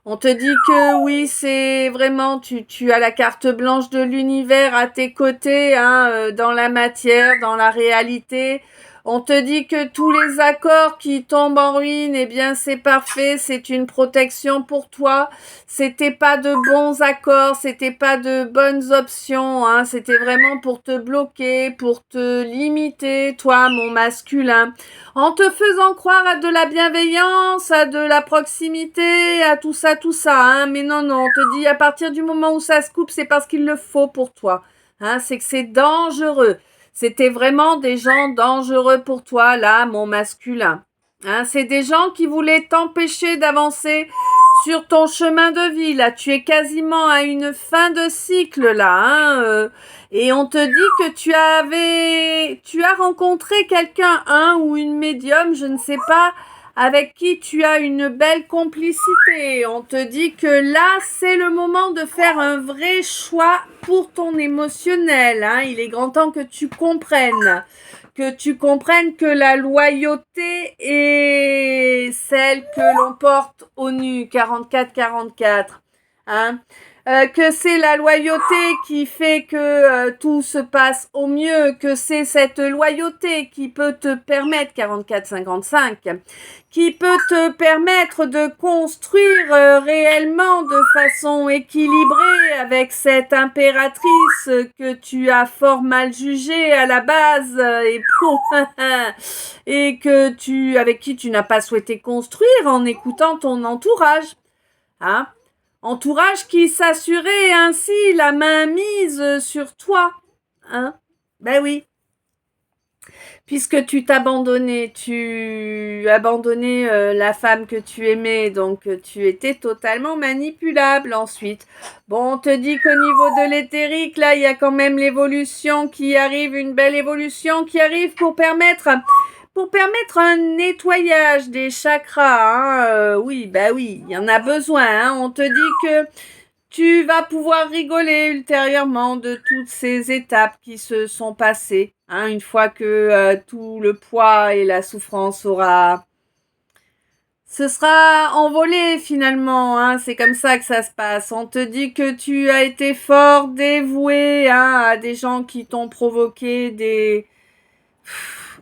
On te dit que oui, c'est vraiment, tu as la carte blanche de l'univers à tes côtés, hein, dans la matière, dans la réalité. On te dit que tous les accords qui tombent en ruine, eh bien c'est parfait, c'est une protection pour toi. C'était pas de bons accords, c'était pas de bonnes options, hein, c'était vraiment pour te bloquer, pour te limiter, toi, mon masculin, en te faisant croire à de la bienveillance, à de la proximité, à tout ça, hein. Mais non, on te dit à partir du moment où ça se coupe, c'est parce qu'il le faut pour toi, hein, c'est que c'est dangereux. C'était vraiment des gens dangereux pour toi, là, mon masculin. Hein, c'est des gens qui voulaient t'empêcher d'avancer sur ton chemin de vie, là. Tu es quasiment à une fin de cycle, là, hein, et on te dit que tu as rencontré quelqu'un, un ou une médium, je ne sais pas, avec qui tu as une belle complicité. On te dit que là, c'est le moment de faire un vrai choix pour ton émotionnel, hein. Il est grand temps que tu comprennes que la loyauté est celle que l'on porte au nu, 44-44, hein. Que c'est la loyauté qui fait que tout se passe au mieux, que c'est cette loyauté qui peut te permettre, 44-55, qui peut te permettre de construire réellement de façon équilibrée avec cette impératrice que tu as fort mal jugée à la base et avec qui tu n'as pas souhaité construire en écoutant ton entourage, hein? Entourage qui s'assurait ainsi la main mise sur toi, hein? Ben oui. Puisque tu t'abandonnais, tu abandonnais la femme que tu aimais, donc tu étais totalement manipulable ensuite. Bon, on te dit qu'au niveau de l'éthérique, là, il y a quand même l'évolution qui arrive, une belle évolution qui arrive pour permettre un nettoyage des chakras, hein. Oui, bah oui, il y en a besoin, hein. On te dit que tu vas pouvoir rigoler ultérieurement de toutes ces étapes qui se sont passées, hein, une fois que tout le poids et la souffrance se sera envolé finalement, hein. C'est comme ça que ça se passe. On te dit que tu as été fort dévoué, hein, à des gens qui t'ont provoqué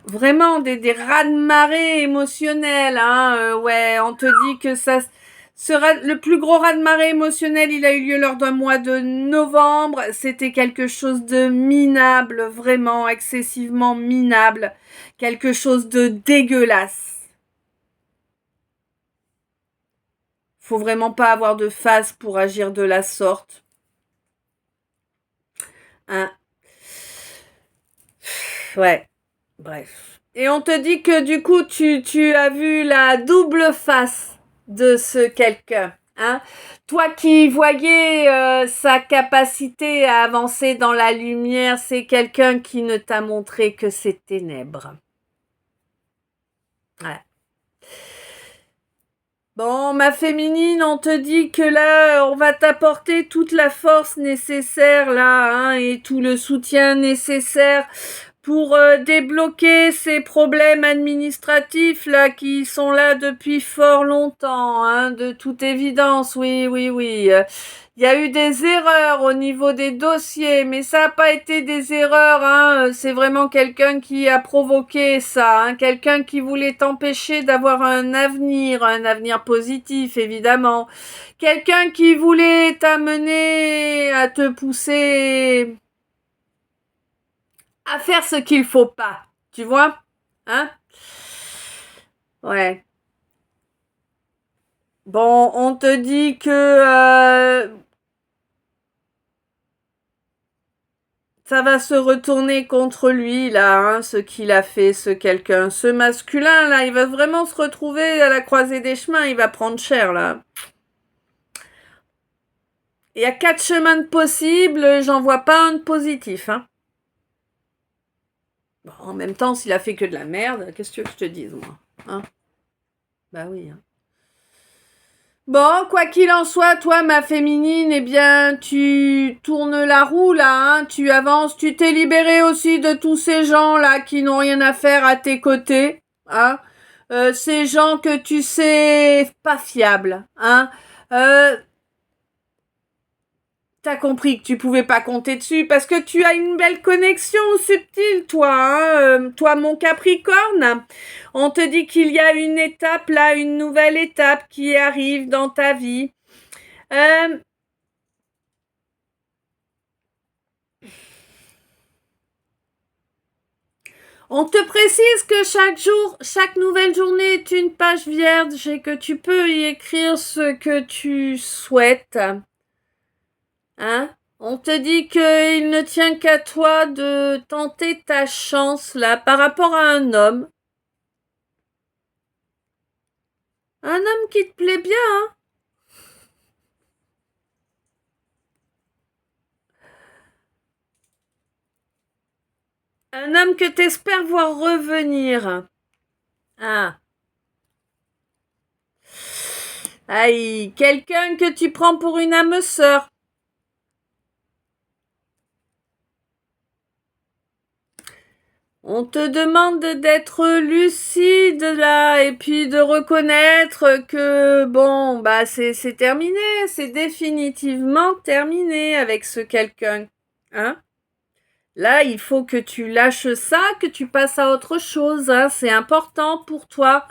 vraiment des raz-de-marée émotionnels, hein. Ouais, on te dit que ça sera le plus gros raz-de-marée émotionnel. Il a eu lieu lors d'un mois de novembre. C'était quelque chose de minable, vraiment excessivement minable, quelque chose de dégueulasse. Faut vraiment pas avoir de face pour agir de la sorte, hein. Ouais. Bref. Et on te dit que du coup, tu as vu la double face de ce quelqu'un, hein. Toi qui voyais sa capacité à avancer dans la lumière, c'est quelqu'un qui ne t'a montré que ses ténèbres. Ouais. Bon, ma féminine, on te dit que là, on va t'apporter toute la force nécessaire là, hein, et tout le soutien nécessaire pour débloquer ces problèmes administratifs là qui sont là depuis fort longtemps, hein, de toute évidence, oui, oui, oui. Il y a eu des erreurs au niveau des dossiers, mais ça n'a pas été des erreurs, hein. C'est vraiment quelqu'un qui a provoqué ça, hein, quelqu'un qui voulait t'empêcher d'avoir un avenir positif, évidemment. Quelqu'un qui voulait t'amener à te pousser à faire ce qu'il faut pas, tu vois, hein? Ouais. Bon, on te dit que ça va se retourner contre lui, là, hein, ce qu'il a fait, ce quelqu'un. Ce masculin, là, il va vraiment se retrouver à la croisée des chemins, il va prendre cher, là. Il y a 4 chemins possibles, j'en vois pas un de positif, hein. Bon, en même temps, s'il a fait que de la merde, qu'est-ce que tu veux que je te dise, moi, hein? Bah oui, hein. Bon, quoi qu'il en soit, toi, ma féminine, eh bien, tu tournes la roue, là, hein, tu avances, tu t'es libérée aussi de tous ces gens-là qui n'ont rien à faire à tes côtés, hein, ces gens que tu sais pas fiables, hein, t'as compris que tu pouvais pas compter dessus parce que tu as une belle connexion subtile, toi, hein, toi, mon Capricorne. On te dit qu'il y a une étape là, une nouvelle étape qui arrive dans ta vie. On te précise que chaque jour, chaque nouvelle journée est une page vierge et que tu peux y écrire ce que tu souhaites. Hein? On te dit qu'il ne tient qu'à toi de tenter ta chance là par rapport à un homme. Un homme qui te plaît bien, hein? Un homme que t'espères voir revenir. Ah. Aïe, quelqu'un que tu prends pour une âme sœur. On te demande d'être lucide là et puis de reconnaître que bon bah c'est terminé, c'est définitivement terminé avec ce quelqu'un. Hein? Là, il faut que tu lâches ça, que tu passes à autre chose, hein, c'est important pour toi.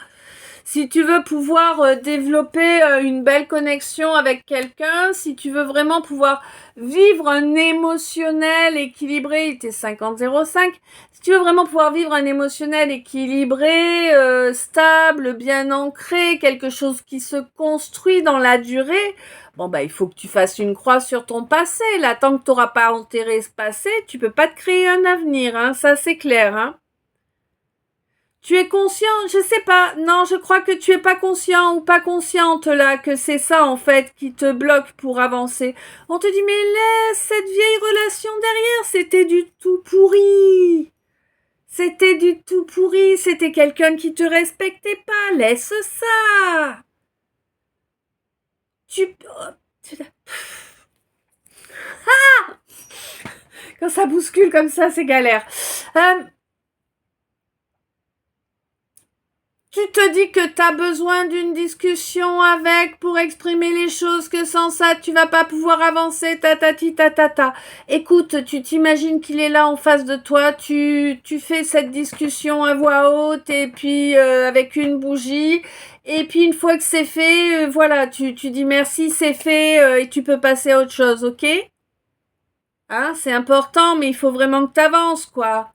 Si tu veux pouvoir développer une belle connexion avec quelqu'un, si tu veux vraiment pouvoir vivre un émotionnel équilibré, il était 50-05, si tu veux vraiment pouvoir vivre un émotionnel équilibré, stable, bien ancré, quelque chose qui se construit dans la durée, bon bah il faut que tu fasses une croix sur ton passé. Là, tant que tu n'auras pas enterré ce passé, tu peux pas te créer un avenir, hein, ça c'est clair, hein. Tu es conscient, je sais pas, non, je crois que tu es pas conscient ou pas consciente là, que c'est ça en fait qui te bloque pour avancer. On te dit mais laisse cette vieille relation derrière, c'était du tout pourri. C'était du tout pourri, c'était quelqu'un qui te respectait pas, laisse ça. Tu... Ah, quand ça bouscule comme ça, c'est galère. Tu te dis que tu as besoin d'une discussion avec pour exprimer les choses, que sans ça, tu vas pas pouvoir avancer, tatati tatata. Écoute, tu t'imagines qu'il est là en face de toi, tu fais cette discussion à voix haute et puis avec une bougie. Et puis une fois que c'est fait, voilà, tu dis merci, c'est fait et tu peux passer à autre chose, ok? Hein, c'est important, mais il faut vraiment que tu avances, quoi.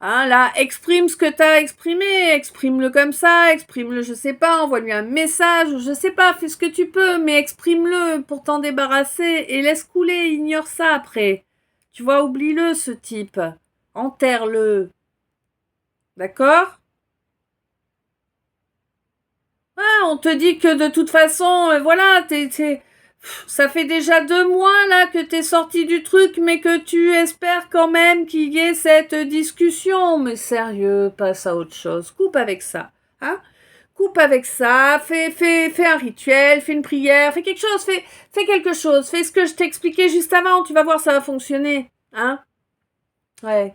Hein, là, exprime ce que t'as exprimé, exprime-le comme ça, exprime-le, je sais pas, envoie-lui un message, je sais pas, fais ce que tu peux, mais exprime-le pour t'en débarrasser et laisse couler, ignore ça après. Tu vois, oublie-le, ce type. Enterre-le. D'accord? Ah, on te dit que de toute façon, voilà, ça fait déjà 2 mois là que t'es sorti du truc, mais que tu espères quand même qu'il y ait cette discussion. Mais sérieux, passe à autre chose. Coupe avec ça. Hein? Coupe avec ça. Fais un rituel, fais une prière, fais quelque chose, fais quelque chose. Fais ce que je t'ai expliqué juste avant. Tu vas voir, ça va fonctionner. Hein? Ouais.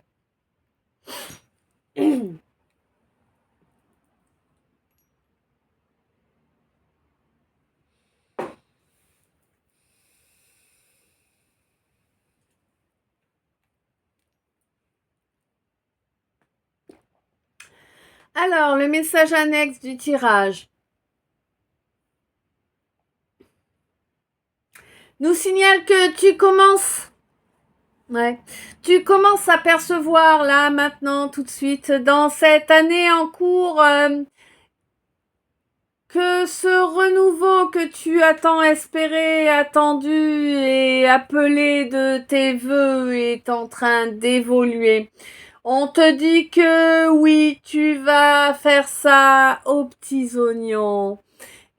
Alors, le message annexe du tirage nous signale que tu commences. Ouais. Tu commences à percevoir là maintenant tout de suite dans cette année en cours que ce renouveau que tu as tant espéré, attendu et appelé de tes vœux est en train d'évoluer. On te dit que oui, tu vas faire ça aux petits oignons.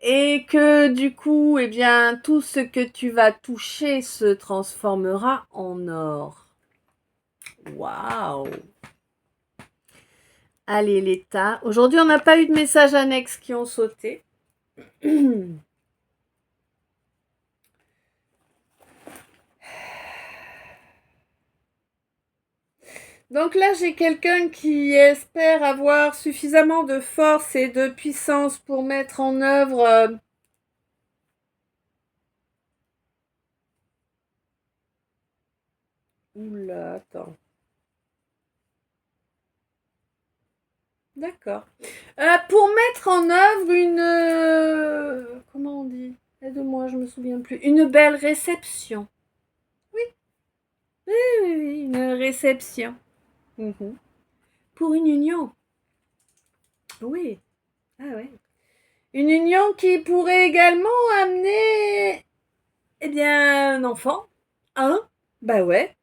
Et que du coup, eh bien, tout ce que tu vas toucher se transformera en or. Waouh! Allez, l'état. Aujourd'hui, on n'a pas eu de messages annexes qui ont sauté. Donc là, j'ai quelqu'un qui espère avoir suffisamment de force et de puissance pour mettre en œuvre Oula, attends. D'accord. Pour mettre en œuvre une... comment on dit? Aide-moi, je me souviens plus. Une belle réception. Oui, oui, oui, oui, une réception. Mhm. Pour une union. Oui. Ah ouais. Une union qui pourrait également amener, eh bien, un enfant. Hein? Bah ouais.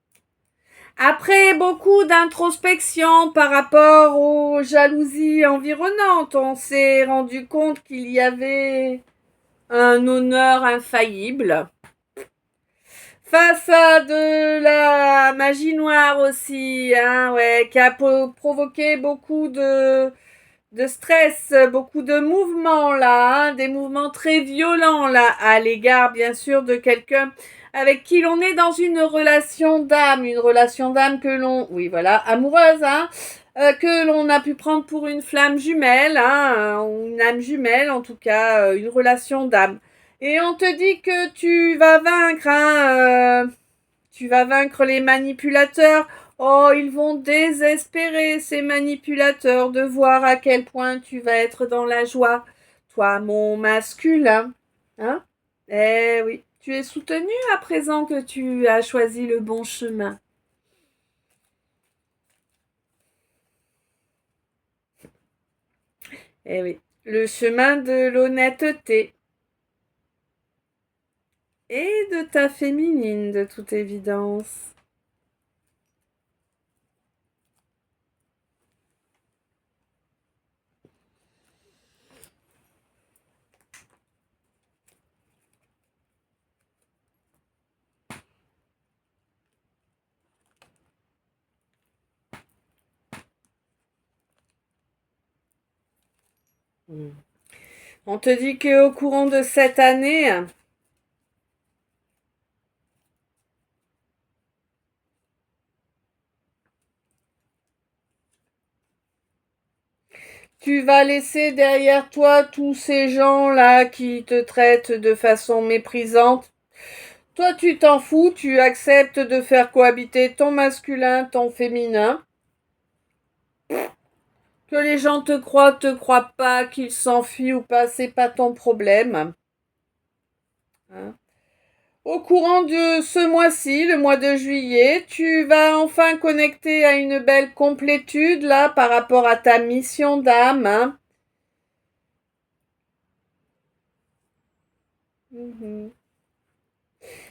Après beaucoup d'introspection par rapport aux jalousies environnantes, on s'est rendu compte qu'il y avait un honneur infaillible. face à de la magie noire aussi, hein, ouais, qui a provoqué beaucoup de stress, beaucoup de mouvements là, hein, des mouvements très violents là, à l'égard bien sûr de quelqu'un avec qui l'on est dans une relation d'âme que l'on, oui voilà, amoureuse, hein, que l'on a pu prendre pour une flamme jumelle, hein, ou une âme jumelle en tout cas, une relation d'âme. Et on te dit que tu vas vaincre, hein, tu vas vaincre les manipulateurs. Oh, ils vont désespérer, ces manipulateurs, de voir à quel point tu vas être dans la joie. Toi, mon masculin. Hein? Eh oui, tu es soutenu à présent que tu as choisi le bon chemin. Eh oui, le chemin de l'honnêteté et de ta féminine, de toute évidence. On te dit qu'au courant de cette année, tu vas laisser derrière toi tous ces gens-là qui te traitent de façon méprisante. Toi, tu t'en fous, tu acceptes de faire cohabiter ton masculin, ton féminin. Que les gens te croient pas, qu'ils s'enfuient ou pas, c'est pas ton problème. Hein. Au courant de ce mois-ci, le mois de juillet, tu vas enfin connecter à une belle complétude là par rapport à ta mission d'âme. Hein.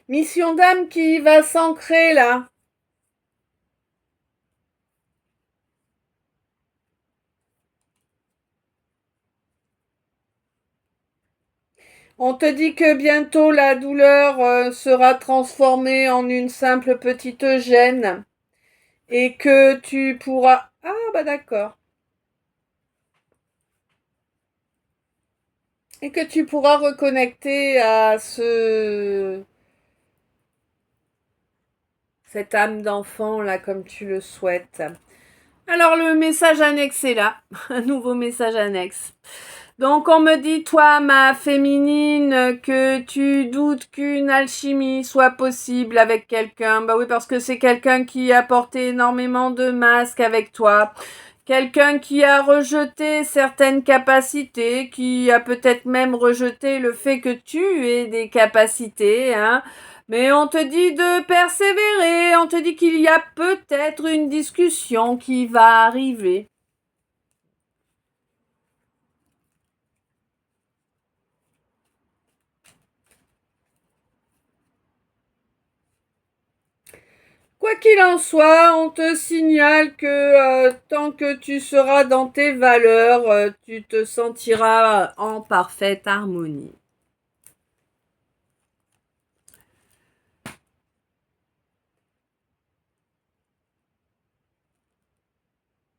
Mission d'âme qui va s'ancrer là. On te dit que bientôt la douleur sera transformée en une simple petite gêne et que tu pourras... Ah bah d'accord. Et que tu pourras reconnecter à cette âme d'enfant là comme tu le souhaites. Alors le message annexe est là, un nouveau message annexe. Donc on me dit, toi, ma féminine, que tu doutes qu'une alchimie soit possible avec quelqu'un. Bah oui, parce que c'est quelqu'un qui a porté énormément de masques avec toi. Quelqu'un qui a rejeté certaines capacités, qui a peut-être même rejeté le fait que tu aies des capacités, hein. Mais on te dit de persévérer, on te dit qu'il y a peut-être une discussion qui va arriver. Quoi qu'il en soit, on te signale que tant que tu seras dans tes valeurs, tu te sentiras en parfaite harmonie.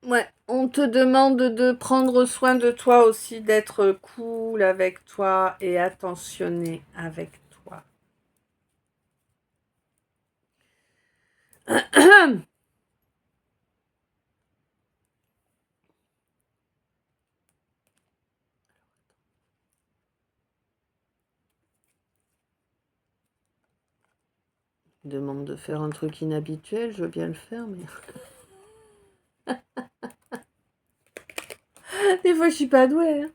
Ouais, on te demande de prendre soin de toi aussi, d'être cool avec toi et attentionné avec toi. Demande de faire un truc inhabituel, je veux bien le faire, mais... Des fois, je suis pas douée. Hein.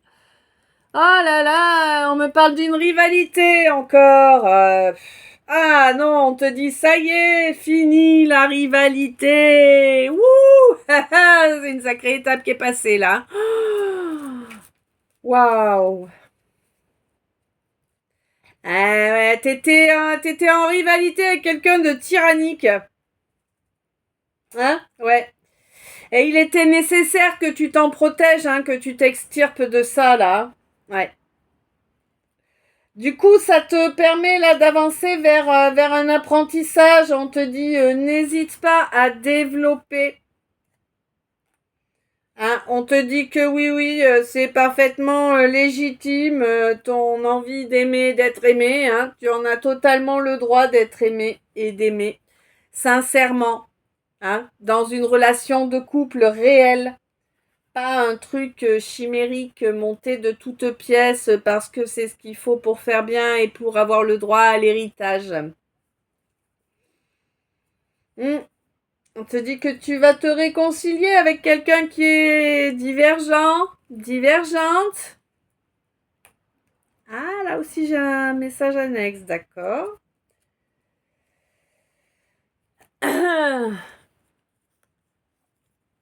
Oh là là, on me parle d'une rivalité encore. Ah non, on te dit ça y est, fini la rivalité. Wouh, c'est une sacrée étape qui est passée là. Waouh. Ah ouais, t'étais en rivalité avec quelqu'un de tyrannique. Hein? Ouais. Et il était nécessaire que tu t'en protèges, hein, que tu t'extirpes de ça là. Ouais. Du coup, ça te permet là d'avancer vers un apprentissage. On te dit, n'hésite pas à développer. Hein, on te dit que oui, c'est parfaitement légitime, ton envie d'aimer, d'être aimé. Hein, tu en as totalement le droit d'être aimé et d'aimer sincèrement. Hein, dans une relation de couple réelle. Pas un truc chimérique monté de toutes pièces parce que c'est ce qu'il faut pour faire bien et pour avoir le droit à l'héritage. On te dit que tu vas te réconcilier avec quelqu'un qui est divergent, divergente. Ah, là aussi j'ai un message annexe, d'accord.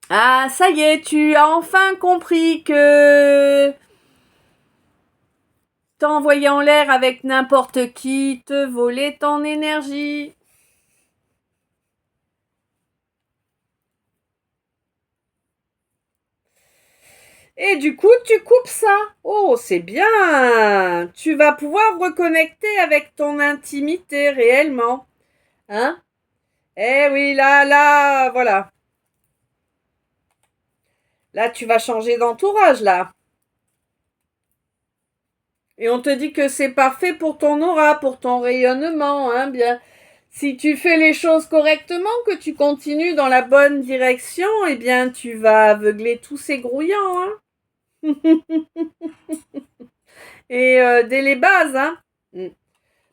Ah, ça y est, tu as enfin compris que t'envoyer en l'air avec n'importe qui te volait ton énergie. Et du coup, tu coupes ça. Oh, c'est bien. Tu vas pouvoir reconnecter avec ton intimité réellement. Hein? Eh oui, là, voilà. Là, tu vas changer d'entourage, là. Et on te dit que c'est parfait pour ton aura, pour ton rayonnement, hein, bien. Si tu fais les choses correctement, que tu continues dans la bonne direction, eh bien, tu vas aveugler tous ces grouillants, hein. Et dès les bases, hein.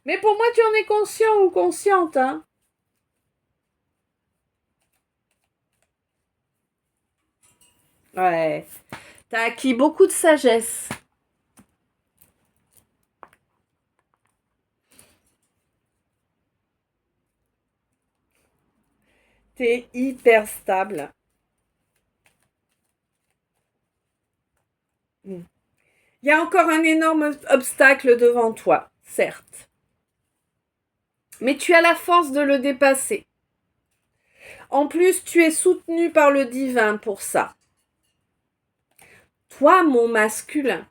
Mais pour moi, tu en es conscient ou consciente, hein. Ouais. T'as acquis beaucoup de sagesse. T'es hyper stable. Il y a encore un énorme obstacle devant toi, certes. Mais tu as la force de le dépasser. En plus, tu es soutenu par le divin pour ça. Toi, mon masculin.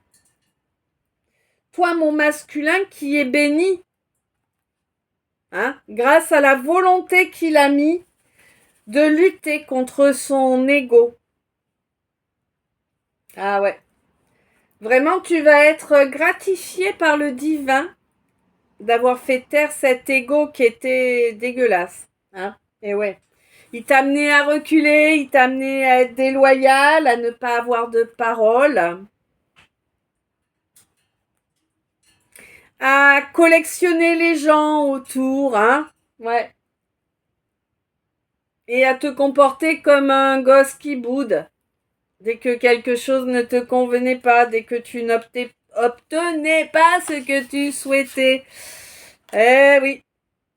Toi, mon masculin qui est béni. Hein, grâce à la volonté qu'il a mis de lutter contre son ego. Ah ouais. Vraiment, tu vas être gratifié par le divin d'avoir fait taire cet ego qui était dégueulasse. Hein. Et ouais. Il t'a amené à reculer, il t'a amené à être déloyal, à ne pas avoir de parole, à collectionner les gens autour, hein. Ouais. Et à te comporter comme un gosse qui boude. Dès que quelque chose ne te convenait pas, dès que tu n'obtenais pas ce que tu souhaitais. Eh oui.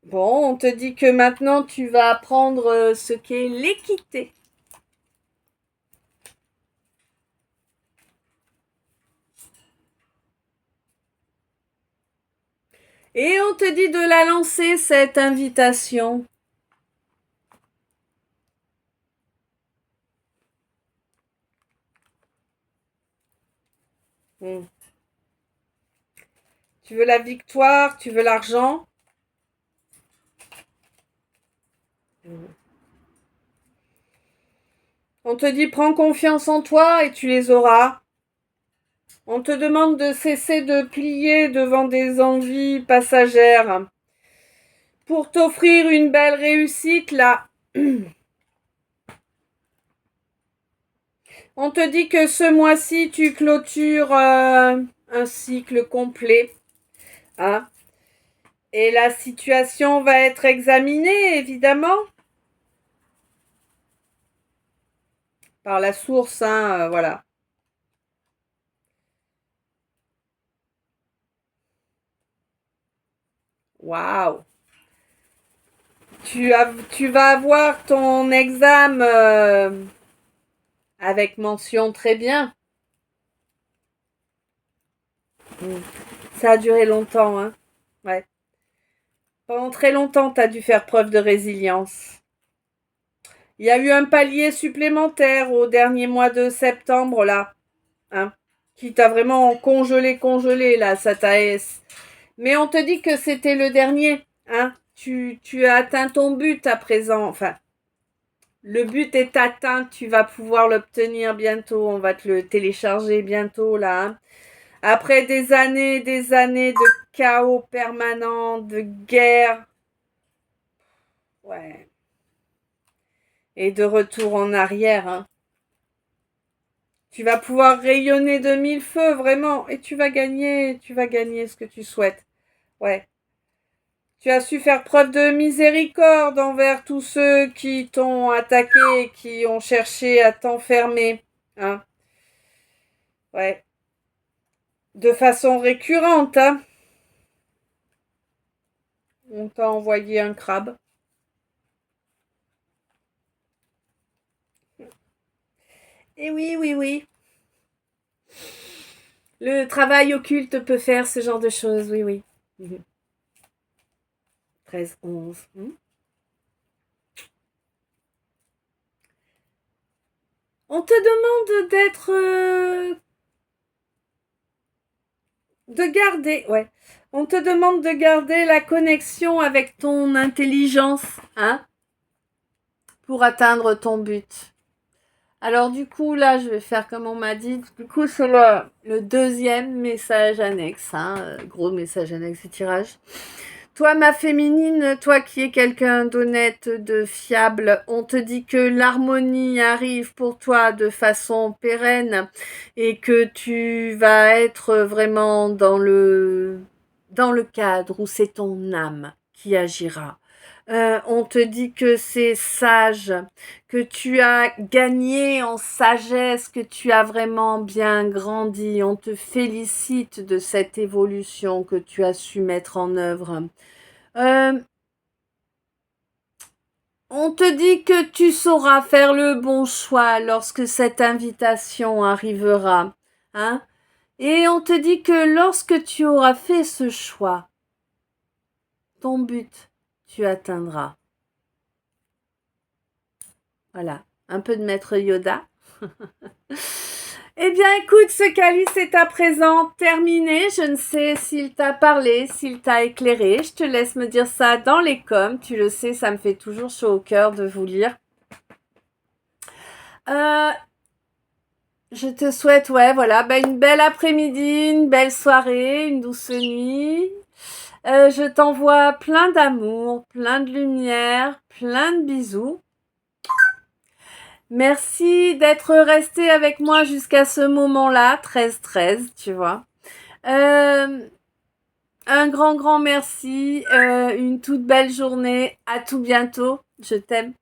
Bon, on te dit que maintenant tu vas apprendre ce qu'est l'équité. Et on te dit de la lancer, cette invitation. Tu veux la victoire, tu veux l'argent. On te dit prends confiance en toi et tu les auras. On te demande de cesser de plier devant des envies passagères pour t'offrir une belle réussite là. On te dit que ce mois-ci tu clôtures un cycle complet. Hein, et la situation va être examinée évidemment par la source, hein, voilà. Waouh. Tu vas avoir ton examen avec mention très bien. Ça a duré longtemps, hein. Ouais. Pendant très longtemps, tu as dû faire preuve de résilience. Il y a eu un palier supplémentaire au dernier mois de septembre, là. Hein, qui t'a vraiment congelé, là. Ça t'a Mais on te dit que c'était le dernier, hein. Tu as atteint ton but à présent. Enfin, le but est atteint. Tu vas pouvoir l'obtenir bientôt. On va te le télécharger bientôt, là, hein. Après des années de chaos permanent, de guerre. Ouais. Et de retour en arrière, hein. Tu vas pouvoir rayonner de mille feux, vraiment. Et tu vas gagner ce que tu souhaites. Ouais. Tu as su faire preuve de miséricorde envers tous ceux qui t'ont attaqué, qui ont cherché à t'enfermer. Hein. Ouais. De façon récurrente, hein. On t'a envoyé un crabe. Et oui, oui, oui. Le travail occulte peut faire ce genre de choses, oui, oui. 13, 11. On te demande d'être... de garder, ouais. On te demande de garder la connexion avec ton intelligence, hein, pour atteindre ton but. Alors du coup, là, je vais faire comme on m'a dit. Du coup, c'est le deuxième message annexe, hein, gros message annexe du tirage. Toi, ma féminine, toi qui es quelqu'un d'honnête, de fiable, on te dit que l'harmonie arrive pour toi de façon pérenne et que tu vas être vraiment dans le cadre où c'est ton âme qui agira. On te dit que c'est sage, que tu as gagné en sagesse, que tu as vraiment bien grandi. On te félicite de cette évolution que tu as su mettre en œuvre. On te dit que tu sauras faire le bon choix lorsque cette invitation arrivera, hein? Et on te dit que lorsque tu auras fait ce choix, ton but, tu atteindras. Voilà, un peu de maître Yoda. Eh bien, écoute, ce calice est à présent terminé. Je ne sais s'il t'a parlé, s'il t'a éclairé. Je te laisse me dire ça dans les coms. Tu le sais, ça me fait toujours chaud au cœur de vous lire. Je te souhaite, ouais, voilà, une belle après-midi, une belle soirée, une douce nuit. Je t'envoie plein d'amour, plein de lumière, plein de bisous. Merci d'être resté avec moi jusqu'à ce moment-là, 13-13, tu vois. Un grand merci, une toute belle journée. À tout bientôt. Je t'aime.